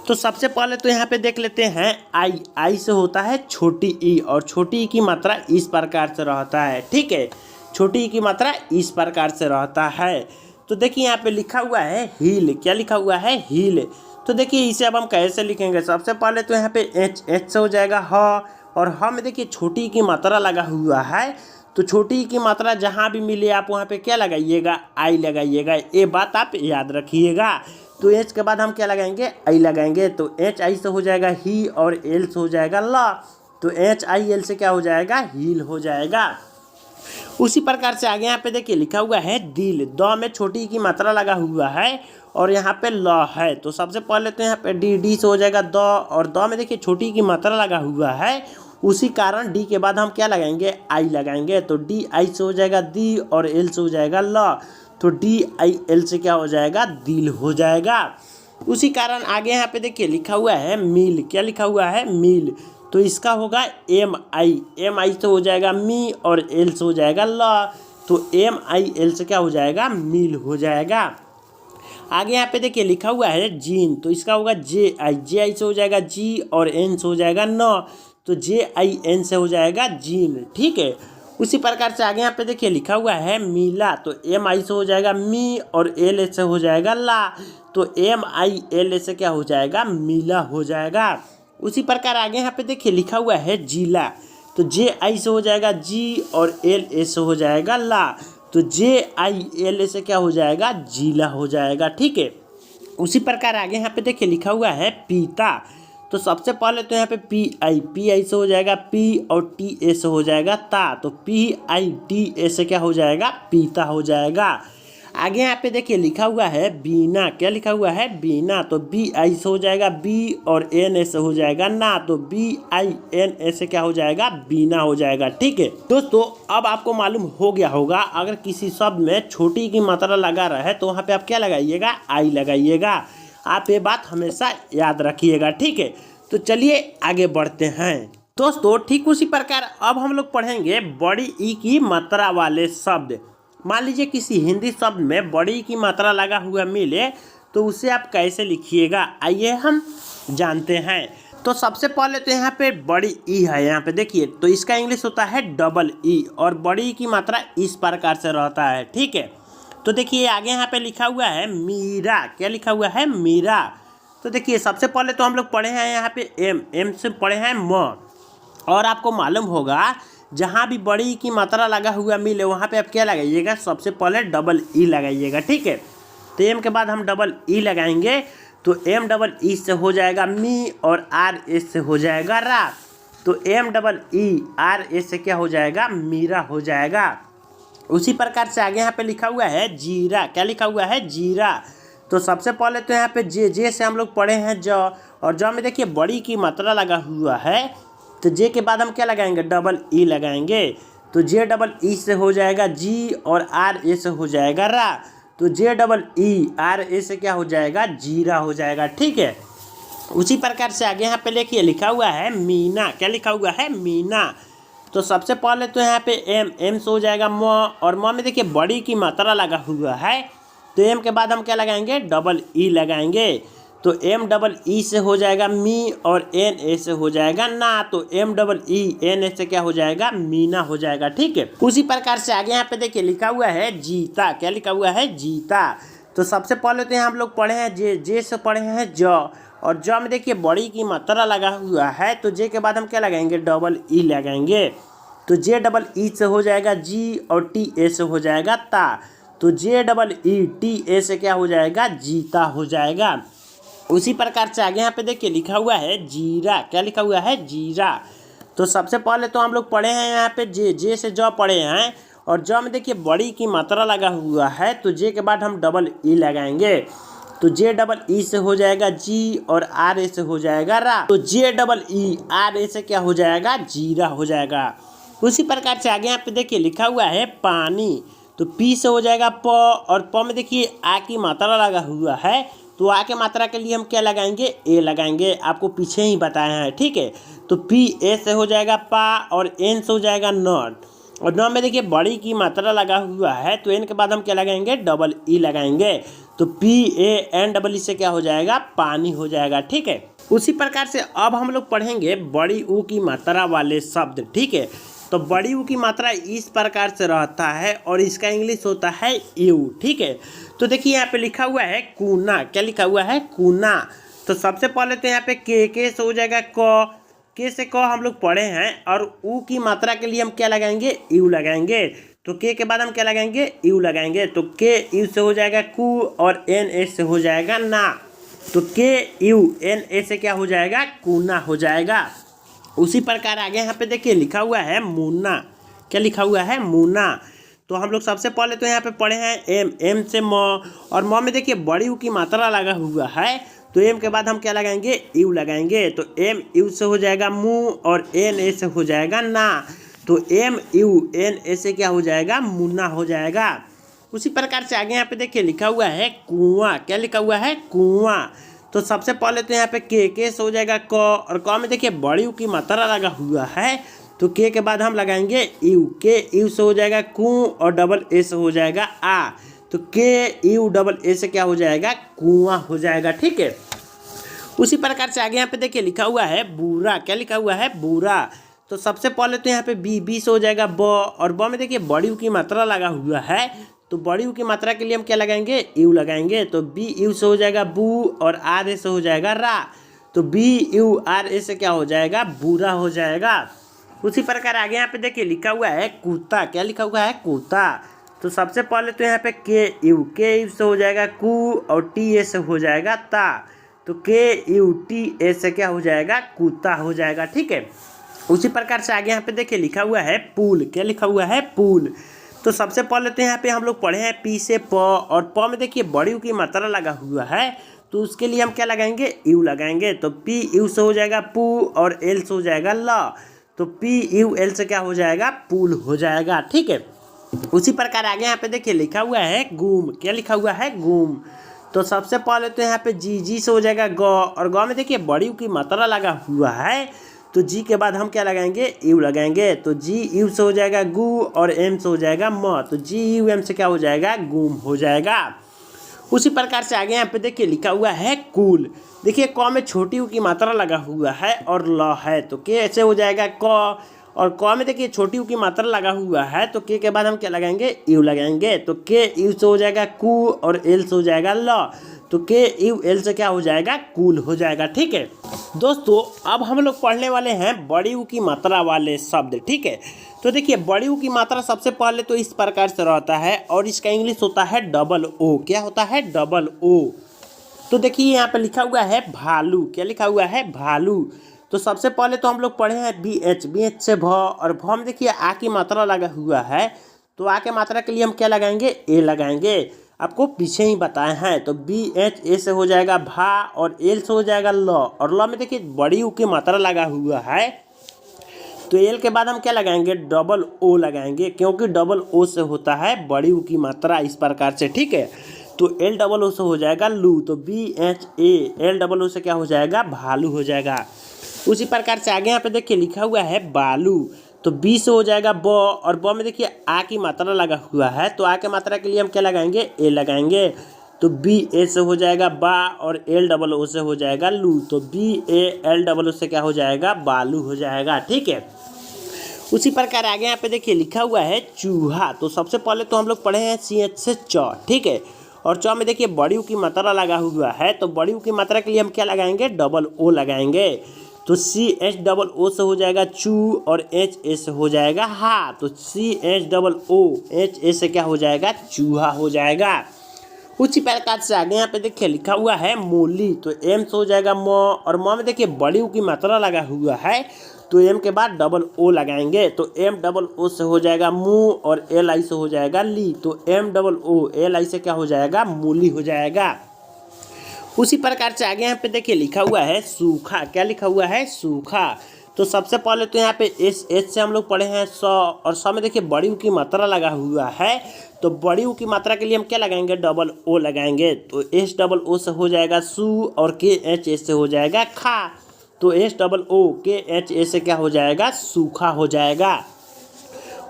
तो सबसे पहले तो यहाँ पे देख लेते हैं आई से होता है छोटी ई, और छोटी ई की मात्रा इस प्रकार से रहता है, ठीक है। छोटी ई की मात्रा इस प्रकार से रहता है। तो देखिए यहाँ पे लिखा हुआ है हील, क्या लिखा हुआ है, हील। तो देखिए इसे अब हम कैसे लिखेंगे, सबसे पहले तो यहाँ पे एच से हो जाएगा ह, और ह में देखिए छोटी ई की मात्रा लगा हुआ है, तो छोटी ई की मात्रा जहाँ भी मिले आप वहाँ पे क्या लगाइएगा, आई लगाइएगा। ये बात आप याद रखिएगा। तो एच के बाद हम क्या लगाएंगे, आई लगाएंगे। तो एच आई से हो जाएगा ही, और एल से हो जाएगा ला, तो एच आई एल से क्या हो जाएगा, हील हो जाएगा। उसी प्रकार से आगे यहाँ पे देखिए लिखा हुआ है दिल, द में छोटी की मात्रा लगा हुआ है और यहाँ पे ल है। तो सबसे पहले तो यहाँ पे डी से हो जाएगा द, और द में देखिए छोटी की मात्रा लगा हुआ है, उसी कारण डी के बाद हम क्या लगाएंगे, आई लगाएंगे। तो डी आई से हो जाएगा दी, और एल से हो जाएगा ल, तो डी आई एल से क्या हो जाएगा, दिल हो जाएगा। उसी कारण आगे यहाँ पे देखिए लिखा हुआ है मील, क्या लिखा हुआ है, मील। तो इसका होगा एम आई से हो जाएगा मी, और एल से हो जाएगा ल, तो एम आई एल से क्या हो जाएगा, मील हो जाएगा। आगे यहाँ पे देखिए लिखा हुआ है जीन, तो इसका होगा जे आई से हो जाएगा जी, और एन से हो जाएगा न, तो जे आई एन से हो जाएगा जीन, ठीक है। उसी प्रकार से आगे यहाँ पे देखिए लिखा हुआ है मीला, तो एम आई से हो जाएगा मी, और एल से हो जाएगा ला, तो एम आई एल से क्या हो जाएगा, मीला हो जाएगा। उसी प्रकार आगे यहाँ पे देखिए लिखा हुआ है जिला, तो जे आई से हो जाएगा जी, और एल ए से हो जाएगा ला, तो जे आई एल से क्या हो जाएगा, जिला हो जाएगा, ठीक है। उसी प्रकार आगे यहाँ पे देखिए लिखा हुआ है पीता, तो सबसे पहले तो यहाँ पे पी आई से हो जाएगा पी, और टी ए से हो जाएगा ता, तो पी आई टी ए से क्या हो जाएगा, पीता हो जाएगा। आगे यहाँ पे देखिए लिखा हुआ है बीना, क्या लिखा हुआ है, बीना, तो बी आई से हो जाएगा बी, और एन ए से हो जाएगा ना, तो बी आई एन ए से क्या हो जाएगा, बीना हो जाएगा, ठीक है। दोस्तों अब आपको मालूम हो गया होगा अगर किसी शब्द में छोटी की मात्रा लगा रहे तो वहाँ पे आप क्या लगाइएगा, आई लगाइएगा। आप ये बात हमेशा याद रखिएगा, ठीक है। तो चलिए आगे बढ़ते हैं। दोस्तों ठीक उसी प्रकार अब हम लोग पढ़ेंगे बड़ी ई की मात्रा वाले शब्द। मान लीजिए किसी हिंदी शब्द में बड़ी की मात्रा लगा हुआ मिले तो उसे आप कैसे लिखिएगा, आइए हम जानते हैं। तो सबसे पहले तो यहाँ पे बड़ी ई है, यहाँ पे देखिए, तो इसका इंग्लिश होता है डबल ई, और बड़ी ई की मात्रा इस प्रकार से रहता है, ठीक है। तो देखिए आगे यहाँ पे लिखा हुआ है मीरा, क्या लिखा हुआ है, मीरा। तो देखिए सबसे पहले तो हम लोग पढ़े हैं यहाँ पे एम से पढ़े हैं म, और आपको मालूम होगा जहाँ भी बड़ी की मात्रा लगा हुआ मिले वहाँ पे आप क्या लगाइएगा, सबसे पहले डबल ई लगाइएगा, ठीक है। तो एम के बाद हम डबल ई लगाएंगे, तो एम डबल ई से हो जाएगा मी, और आर एस से हो जाएगा रा, तो M double E R S से क्या हो जाएगा, मीरा हो जाएगा। उसी प्रकार से आगे यहाँ पे लिखा हुआ है जीरा, क्या लिखा हुआ है, जीरा। तो सबसे पहले तो यहाँ पे जे से हम लोग पढ़े हैं ज, और ज में देखिए बड़ी की मात्रा लगा हुआ है, तो जे के बाद हम क्या लगाएंगे, डबल ई लगाएंगे, तो जे डबल ई से हो जाएगा जी, और आर ए से हो जाएगा रा, तो जे डबल ई आर ए से क्या हो जाएगा, जीरा हो जाएगा, ठीक है। उसी प्रकार से आगे यहाँ पे देखिए लिखा हुआ है मीना, क्या लिखा हुआ है, मीना। तो सबसे पहले तो यहाँ पे एम से हो जाएगा म, और म में देखिए बड़ी की मात्रा लगा हुआ है, तो एम के बाद हम क्या लगाएंगे, डबल ई लगाएंगे, तो एम डबल ई से हो जाएगा मी, और एन ए से हो जाएगा ना, तो M double E N A से क्या हो जाएगा, मीना हो जाएगा, ठीक है। उसी प्रकार से आगे यहाँ पे देखिए लिखा हुआ है जीता, क्या लिखा हुआ है, जीता। तो सबसे पहले तो यहाँ हम लोग पढ़े हैं जे से पढ़े हैं ज, और ज में देखिए बड़ी की मात्रा लगा हुआ है, तो जे के बाद हम क्या लगाएंगे, डबल ई लगाएंगे, तो जे डबल ई से हो जाएगा जी, और टी ए से हो जाएगा ता, तो जे डबल ई टी ए से क्या हो जाएगा, जीता हो जाएगा। उसी प्रकार से आगे यहाँ पे देखिए लिखा हुआ है जीरा, क्या लिखा हुआ है, जीरा। तो सबसे पहले तो हम लोग पढ़े हैं यहाँ पे जे से ज पढ़े हैं, और ज में देखिए बड़ी की मात्रा लगा हुआ है, तो जे के बाद हम डबल ई लगाएंगे, तो जे डबल ई से हो जाएगा जी, और आर ए से हो जाएगा रा, तो जे डबल ई आर ए से क्या हो जाएगा, जीरा हो जाएगा। उसी प्रकार से आगे यहाँ पे देखिए लिखा हुआ है पानी, तो पी से हो जाएगा प, और प में देखिए आ की मात्रा लगा हुआ है, तो आ के मात्रा के लिए हम क्या लगाएंगे, ए लगाएंगे, आपको पीछे ही बताया है, ठीक है। तो पी ए से हो जाएगा पा, और एन से हो जाएगा नॉट, और नौ में देखिए बड़ी की मात्रा लगा हुआ है, तो एन के बाद हम क्या लगाएंगे, डबल ई लगाएंगे, तो P A N double E से क्या हो जाएगा, पानी हो जाएगा, ठीक है। उसी प्रकार से अब हम लोग पढ़ेंगे बड़ी ऊ की मात्रा वाले शब्द, ठीक है। तो बड़ी ऊ की मात्रा इस प्रकार से रहता है, और इसका इंग्लिश होता है यू, ठीक है। तो देखिए यहाँ पे लिखा हुआ है कूना, क्या लिखा हुआ है, कूना। तो सबसे पहले तो यहाँ पे के से हो जाएगा क, के से क हम लोग पढ़े हैं, और ऊ की मात्रा के लिए हम क्या लगाएंगे, यू लगाएंगे, तो के बाद हम क्या लगाएंगे, यू लगाएंगे, तो के यू से हो जाएगा कू, और एन ए से हो जाएगा ना, तो के यू एन ए से क्या हो जाएगा, कूना हो जाएगा। उसी प्रकार आगे यहाँ पे देखिए लिखा हुआ है मुन्ना, क्या लिखा हुआ है, मुन्ना। तो हम लोग सबसे पहले तो यहाँ पे पढ़े हैं एम, एम से म, और म में देखिए बड़ी यू की मात्रा लगा हुआ है, तो एम के बाद हम क्या लगाएंगे, यू लगाएंगे, तो एम यू से हो जाएगा मुँह, और एन ए से हो जाएगा ना, तो एम यू एन ए से क्या हो जाएगा, मुन्ना हो जाएगा। उसी प्रकार से आगे यहाँ पे देखिए लिखा हुआ है कुआं, क्या लिखा हुआ है, कुआं। तो सबसे पहले तो यहाँ पे के से हो जाएगा क, और क में देखिए बड़ी यू की मात्रा लगा हुआ है, तो के बाद हम लगाएंगे यू, के यू से हो जाएगा कू, और डबल ए से हो जाएगा आ, तो के यू डबल ए से क्या हो जाएगा, कुआं हो जाएगा, ठीक है। उसी प्रकार से आगे यहाँ पे देखिए लिखा हुआ है बूरा, क्या लिखा हुआ है, बूरा। तो सबसे पहले तो यहाँ पे बी से हो जाएगा ब, और ब में देखिए बड़ी यू की मात्रा लगा हुआ है, तो बड़ी यू की मात्रा के लिए हम क्या लगाएंगे, यू लगाएंगे, तो बी यू से हो जाएगा बू, और आर ए से हो जाएगा रा, तो बी यू आर ए से क्या हो जाएगा, बूरा हो जाएगा। उसी प्रकार आगे यहाँ पे देखिए लिखा हुआ है कुत्ता, क्या लिखा हुआ है, कुत्ता। तो सबसे पहले तो यहाँ पे के यू से हो जाएगा कू, और टी ए से हो जाएगा ता, तो के यू टी ए से क्या हो जाएगा, कुत्ता हो जाएगा, ठीक है। उसी प्रकार से आगे यहाँ पे देखिए लिखा हुआ है पुल, क्या लिखा हुआ है, पुल। तो सबसे पहले तो यहाँ पे हम लोग पढ़े हैं पी से प, और प में देखिए बड़ी यू की मात्रा लगा हुआ है, तो उसके लिए हम क्या लगाएंगे, यू लगाएंगे, तो पी यू से हो जाएगा पू, और एल से हो जाएगा ल, तो पी यू एल से क्या हो जाएगा, पुल हो जाएगा, ठीक है। उसी प्रकार आगे यहाँ पे देखिए लिखा हुआ है गुम, क्या लिखा हुआ है, गुम। तो सबसे पहले तो यहाँ पे जी से हो जाएगा ग, और ग में देखिए बड़ी यू की मात्रा लगा हुआ है, तो जी के बाद हम क्या लगाएंगे, यू लगाएंगे, तो जी यू से हो जाएगा गु, और एम से हो जाएगा म, तो जी यू एम से क्या हो जाएगा, गुम हो जाएगा। उसी प्रकार से आगे यहाँ पे देखिए लिखा हुआ है कूल, देखिए क में छोटी यू की मात्रा लगा हुआ है, और ल है, तो के ऐसे हो जाएगा क, और क में देखिए छोटी यू की मात्रा लगा हुआ है, तो के बाद हम क्या लगाएंगे, यू लगाएंगे, तो के यू से हो जाएगा कू, और एल से हो जाएगा ल, तो के यू एल से क्या हो जाएगा, कूल हो जाएगा, ठीक है। दोस्तों अब हम लोग पढ़ने वाले हैं बड़ी यू की मात्रा वाले शब्द, ठीक है। तो देखिए बड़ी यू की मात्रा सबसे पहले तो इस प्रकार से रहता है, और इसका इंग्लिश होता है डबल ओ, क्या होता है, डबल ओ। तो देखिए यहाँ पे लिखा हुआ है भालू, क्या लिखा हुआ है, भालू। तो सबसे पहले तो हम लोग पढ़े हैं बी एच से भ, और भ में देखिए आ की मात्रा लगा हुआ है, तो आ के मात्रा के लिए हम क्या लगाएंगे, ए लगाएंगे, आपको पीछे ही बताए हैं। तो बी एच ए से हो जाएगा भा, और एल से हो जाएगा ल, और ल में देखिए बड़ी यू की मात्रा लगा हुआ है, तो एल के बाद हम क्या लगाएंगे, डबल ओ लगाएंगे, क्योंकि डबल ओ से होता है बड़ी यू की मात्रा इस प्रकार से, ठीक है। तो एल डबल ओ से हो जाएगा लू, तो B H A L double O से क्या हो जाएगा, भालू हो जाएगा। उसी प्रकार से आगे यहाँ पे देखिए लिखा हुआ है बालू, तो बी से हो जाएगा ब, और ब में देखिए आ की मात्रा लगा हुआ है, तो आ के मात्रा के लिए हम क्या लगाएंगे, ए लगाएंगे, तो बी ए से हो जाएगा बा, और एल डबल ओ से हो जाएगा लू, तो B A L double O से क्या हो जाएगा, बालू हो जाएगा, ठीक है। उसी प्रकार आगे यहाँ पे देखिए लिखा हुआ है चूहा, तो सबसे पहले तो हम लोग पढ़े हैं सी एच से च, ठीक है, और च में देखिए बड़ी यू की मात्रा लगा हुआ है, तो बड़ी यू की मात्रा के लिए हम क्या लगाएंगे, डबल ओ लगाएंगे, तो सी एच डबल ओ से हो जाएगा चू, और एच ए से हो जाएगा हा, तो C H double O H A से क्या हो जाएगा, चूहा हो जाएगा। उसी प्रकार से आगे यहाँ पे देखिए लिखा हुआ है मूली, तो एम से हो जाएगा म, और म में देखिए बड़ी ऊ की मात्रा लगा हुआ है, तो एम के बाद डबल ओ लगाएंगे, तो एम डबल ओ से हो जाएगा मुँह, और एल आई से हो जाएगा ली, तो M double O L I से क्या हो जाएगा, मूली हो जाएगा। उसी प्रकार से आगे यहाँ पे देखिए लिखा हुआ है सूखा, क्या लिखा हुआ है, सूखा। तो सबसे पहले तो यहाँ पे एस से हम लोग पढ़े हैं सौ, और सौ में देखिए बड़ी ऊ की मात्रा लगा हुआ है, तो बड़ी ऊ की मात्रा के लिए हम क्या लगाएंगे, डबल ओ लगाएंगे, तो एस डबल ओ से हो जाएगा सू, और के एच एस से हो जाएगा खा, तो एस डबल ओ के एच एस से क्या हो जाएगा, सूखा हो जाएगा।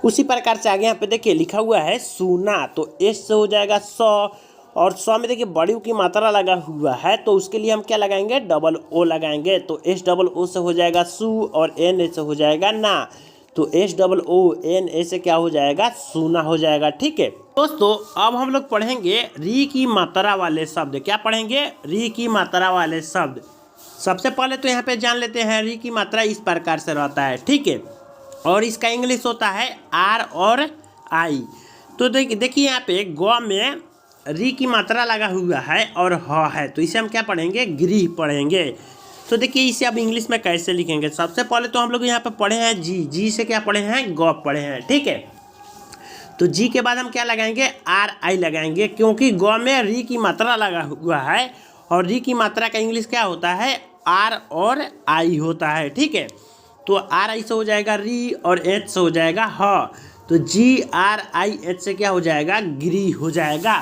उसी प्रकार से आगे यहाँ पे देखिए लिखा हुआ है सूना, तो एस से हो जाएगा सौ, और सौ में देखिए बड़ी ऊ की मात्रा लगा हुआ है, तो उसके लिए हम क्या लगाएंगे, डबल ओ लगाएंगे, तो एस डबल ओ से हो जाएगा सू, और एन ए से हो जाएगा ना, तो S double O N A से क्या हो जाएगा, सूना हो जाएगा। ठीक है दोस्तों, अब हम लोग पढ़ेंगे री की मात्रा वाले शब्द। क्या पढ़ेंगे, री की मात्रा वाले शब्द। सबसे पहले तो यहाँ पे जान लेते हैं री की मात्रा इस प्रकार से रहता है, ठीक है, और इसका इंग्लिश होता है आर और आई। तो देखिए यहाँ पे ग में री की मात्रा लगा हुआ है और ह है, तो इसे हम क्या पढ़ेंगे, गृह पढ़ेंगे। तो देखिए इसे अब इंग्लिश में कैसे लिखेंगे। सबसे पहले तो हम लोग यहाँ पे पढ़े हैं जी, जी से क्या पढ़े हैं, ग पढ़े हैं, ठीक है। तो जी के बाद हम क्या लगाएंगे, आर आई लगाएंगे, क्योंकि ग में री की मात्रा लगा हुआ है, और री की मात्रा का इंग्लिश क्या होता है, आर और आई होता है, ठीक है। तो आर आई से हो जाएगा री, और एच से हो जाएगा ह, तो जी आर आई एच से क्या हो जाएगा, गृह हो जाएगा।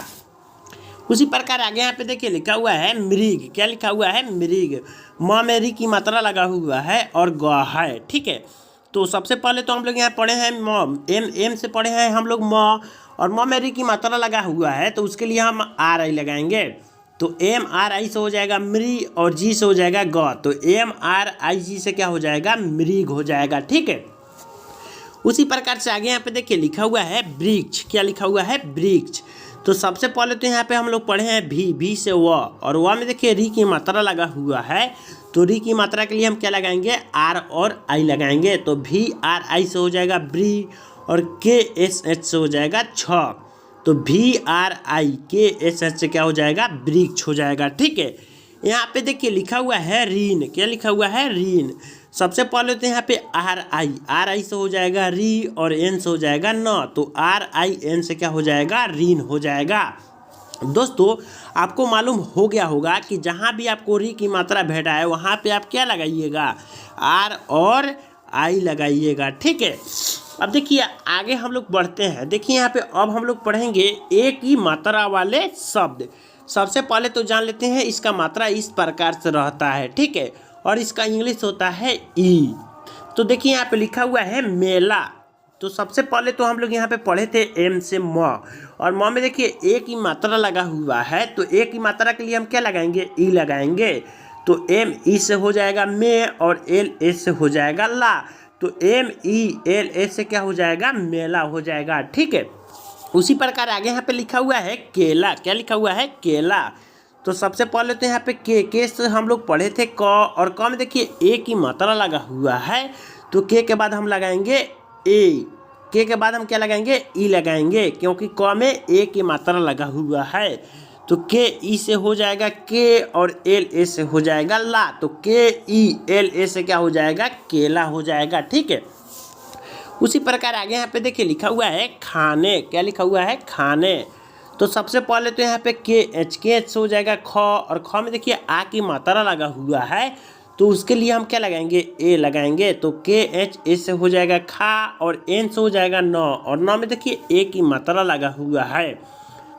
उसी प्रकार आगे यहाँ पे देखिए लिखा हुआ है मृग, क्या लिखा हुआ है, मृग। म में री की मात्रा लगा हुआ है और ग है, ठीक है। तो सबसे पहले तो हम लोग यहाँ पढ़े हैं म, एम से पढ़े हैं हम लोग म, और म में री की मात्रा लगा हुआ है, तो उसके लिए हम आर आई लगाएंगे, तो एम आर आई से हो जाएगा मृ, और जी से हो जाएगा ग, तो एम आर आई जी से क्या हो जाएगा, मृग हो जाएगा, ठीक है। उसी प्रकार से आगे यहाँ पे देखिए लिखा हुआ है वृक्ष, क्या लिखा हुआ है, वृक्ष। तो सबसे पहले तो यहाँ पे हम लोग पढ़े हैं भी से व, और व में देखिए री की मात्रा लगा हुआ है, तो री की मात्रा के लिए हम क्या लगाएंगे, आर और आई लगाएंगे, तो भी आर आई से हो जाएगा ब्री, और के एस एच से हो जाएगा छ, तो भी आर आई के एस एच से क्या हो जाएगा, वृक्ष हो जाएगा, ठीक है। यहाँ पे देखिए लिखा हुआ है रीन, क्या लिखा हुआ है, रीन। सबसे पहले तो यहाँ पे आर आई से हो जाएगा री, और एन से हो जाएगा न, तो आर आई एन से क्या हो जाएगा, रीन हो जाएगा। दोस्तों आपको मालूम हो गया होगा कि जहाँ भी आपको री की मात्रा भेटा है वहाँ पे आप क्या लगाइएगा, आर और आई लगाइएगा, ठीक है। अब देखिए आगे हम लोग बढ़ते हैं। देखिए यहाँ पे अब हम लोग पढ़ेंगे एक ही मात्रा वाले शब्द। सबसे पहले तो जान लेते हैं इसका मात्रा इस प्रकार से रहता है, ठीक है, और इसका इंग्लिश होता है ई। तो देखिए यहाँ पे लिखा हुआ है मेला। तो सबसे पहले तो हम लोग यहाँ पे पढ़े थे एम से म, और म में देखिए एक ही मात्रा लगा हुआ है, तो एक ही मात्रा के लिए हम क्या लगाएंगे, ई लगाएंगे, तो एम ई से हो जाएगा मे, और एल ए से हो जाएगा ला, तो एम ई एल ए से क्या हो जाएगा, मेला हो जाएगा, ठीक है। उसी प्रकार आगे यहाँ पे लिखा हुआ है केला, क्या लिखा हुआ है, केला। तो सबसे पहले तो यहाँ पे के से हम लोग पढ़े थे क, और क में देखिए एक ही मात्रा लगा हुआ है, तो के बाद हम लगाएंगे ए, के बाद हम क्या लगाएंगे, ई लगाएंगे, क्योंकि क में एक ही मात्रा लगा हुआ है, तो के ई से हो जाएगा के, और एल ए से हो जाएगा ला, तो के ई एल ए से क्या हो जाएगा, केला हो जाएगा, ठीक है। उसी प्रकार आगे यहाँ पे देखिए लिखा हुआ है खाने, क्या लिखा हुआ है, खाने। तो सबसे पहले तो यहाँ पे के एच से हो जाएगा ख, और ख में देखिए आ की मात्रा लगा हुआ है, तो उसके लिए हम क्या लगाएंगे, ए लगाएंगे, तो के एच ए से हो जाएगा खा, और एन से हो जाएगा न, और न में देखिए ए की मात्रा लगा हुआ है,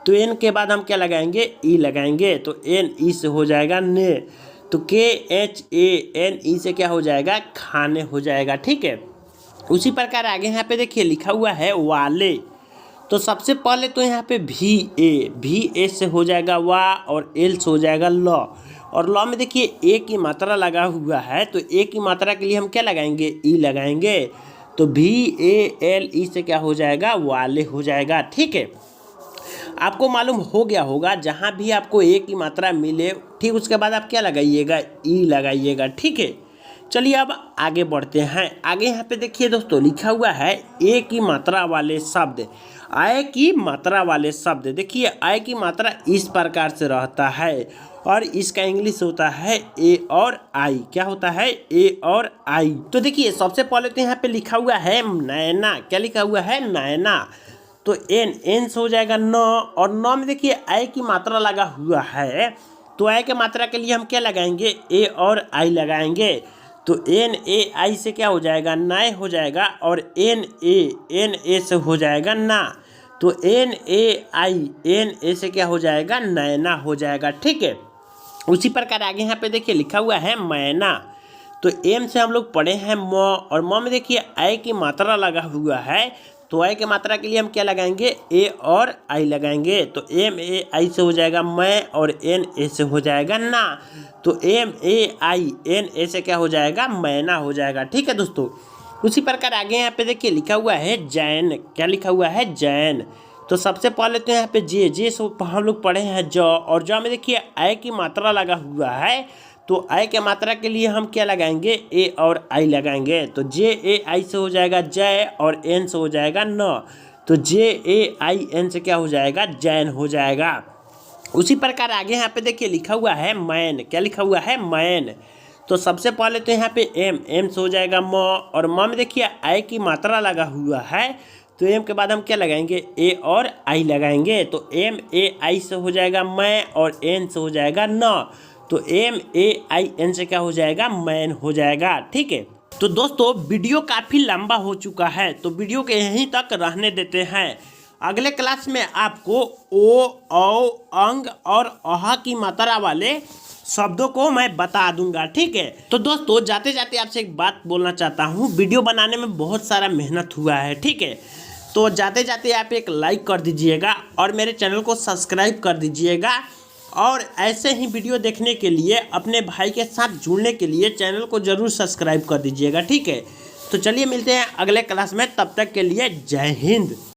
तो एन के बाद हम क्या लगाएंगे, ई लगाएंगे, तो एन ई से हो जाएगा ने, तो के एच ए एन ई से क्या हो जाएगा, खाने हो जाएगा, ठीक है। उसी प्रकार आगे यहाँ पे देखिए लिखा हुआ है वाले। तो सबसे पहले तो यहाँ पे भी ए से हो जाएगा वा, और एल से हो जाएगा ल, और ल में देखिए ए की मात्रा लगा हुआ है, तो ए की मात्रा के लिए हम क्या लगाएंगे, ई लगाएंगे, तो भी ए एल ई से क्या हो जाएगा, वाले हो जाएगा, ठीक है। आपको मालूम हो गया होगा जहाँ भी आपको ए की मात्रा मिले, ठीक, उसके बाद आप क्या लगाइएगा, ई लगाइएगा, ठीक है। चलिए अब आगे बढ़ते हैं। आगे यहाँ पे देखिए दोस्तों लिखा हुआ है एक ही मात्रा वाले शब्द। आय की मात्रा वाले शब्द। देखिए आय की मात्रा इस प्रकार से रहता है और इसका इंग्लिश होता है ए और आई। क्या होता है? ए और आई। तो देखिए सबसे पहले तो यहाँ पे लिखा हुआ है नैना। क्या लिखा हुआ है? नैना। तो एन से हो जाएगा न, और न में देखिए आई की मात्रा लगा हुआ है, तो आई की मात्रा के लिए हम क्या लगाएंगे? ए और आई लगाएंगे। तो एन ए आई से क्या हो जाएगा? नए हो जाएगा, और एन ए से हो जाएगा ना। तो एन ए से क्या हो जाएगा? नैना हो जाएगा। ठीक है। उसी प्रकार आगे यहाँ पे देखिए लिखा हुआ है मैना। तो एम से हम लोग पढ़े हैं म, और म में देखिए आई की मात्रा लगा हुआ है, तो आई की मात्रा के लिए हम क्या लगाएंगे? ए और आई लगाएंगे। तो एम ए आई से हो जाएगा मैं, और एन ए से हो जाएगा ना। तो M A I N A से क्या हो जाएगा? मैना हो जाएगा। ठीक है दोस्तों। उसी प्रकार आगे यहाँ पे देखिए लिखा हुआ है जैन। क्या लिखा हुआ है? जैन। तो सबसे पहले तो यहाँ पे जे से हम लोग पढ़े हैं ज, और ज में देखिए आई की मात्रा लगा हुआ है, तो आई के मात्रा के लिए हम क्या लगाएंगे? ए और आई लगाएंगे। तो जे ए आई से हो जाएगा जय, और एन से हो जाएगा न। तो जे ए आई एन से क्या हो जाएगा? जैन हो जाएगा। उसी प्रकार आगे यहाँ पे देखिए लिखा हुआ है मैन। क्या लिखा हुआ है? मैन। तो सबसे पहले तो यहाँ पे एम से हो जाएगा म, और म में देखिए आई की मात्रा लगा हुआ है, तो एम के बाद हम क्या लगाएंगे? ए और आई लगाएंगे। तो एम ए आई से हो जाएगा मैं, और एन से हो जाएगा न। तो एम ए आई एन से क्या हो जाएगा? मैन हो जाएगा। ठीक है। तो दोस्तों वीडियो काफ़ी लंबा हो चुका है, तो वीडियो के यहीं तक रहने देते हैं। अगले क्लास में आपको ओ, औ, अंग और अहा की मात्रा वाले शब्दों को मैं बता दूंगा। ठीक है। तो दोस्तों जाते जाते आपसे एक बात बोलना चाहता हूँ, वीडियो बनाने में बहुत सारा मेहनत हुआ है। ठीक है। तो जाते जाते आप एक लाइक कर दीजिएगा, और मेरे चैनल को सब्सक्राइब कर दीजिएगा, और ऐसे ही वीडियो देखने के लिए अपने भाई के साथ जुड़ने के लिए चैनल को ज़रूर सब्सक्राइब कर दीजिएगा। ठीक है। तो चलिए मिलते हैं अगले क्लास में, तब तक के लिए जय हिंद।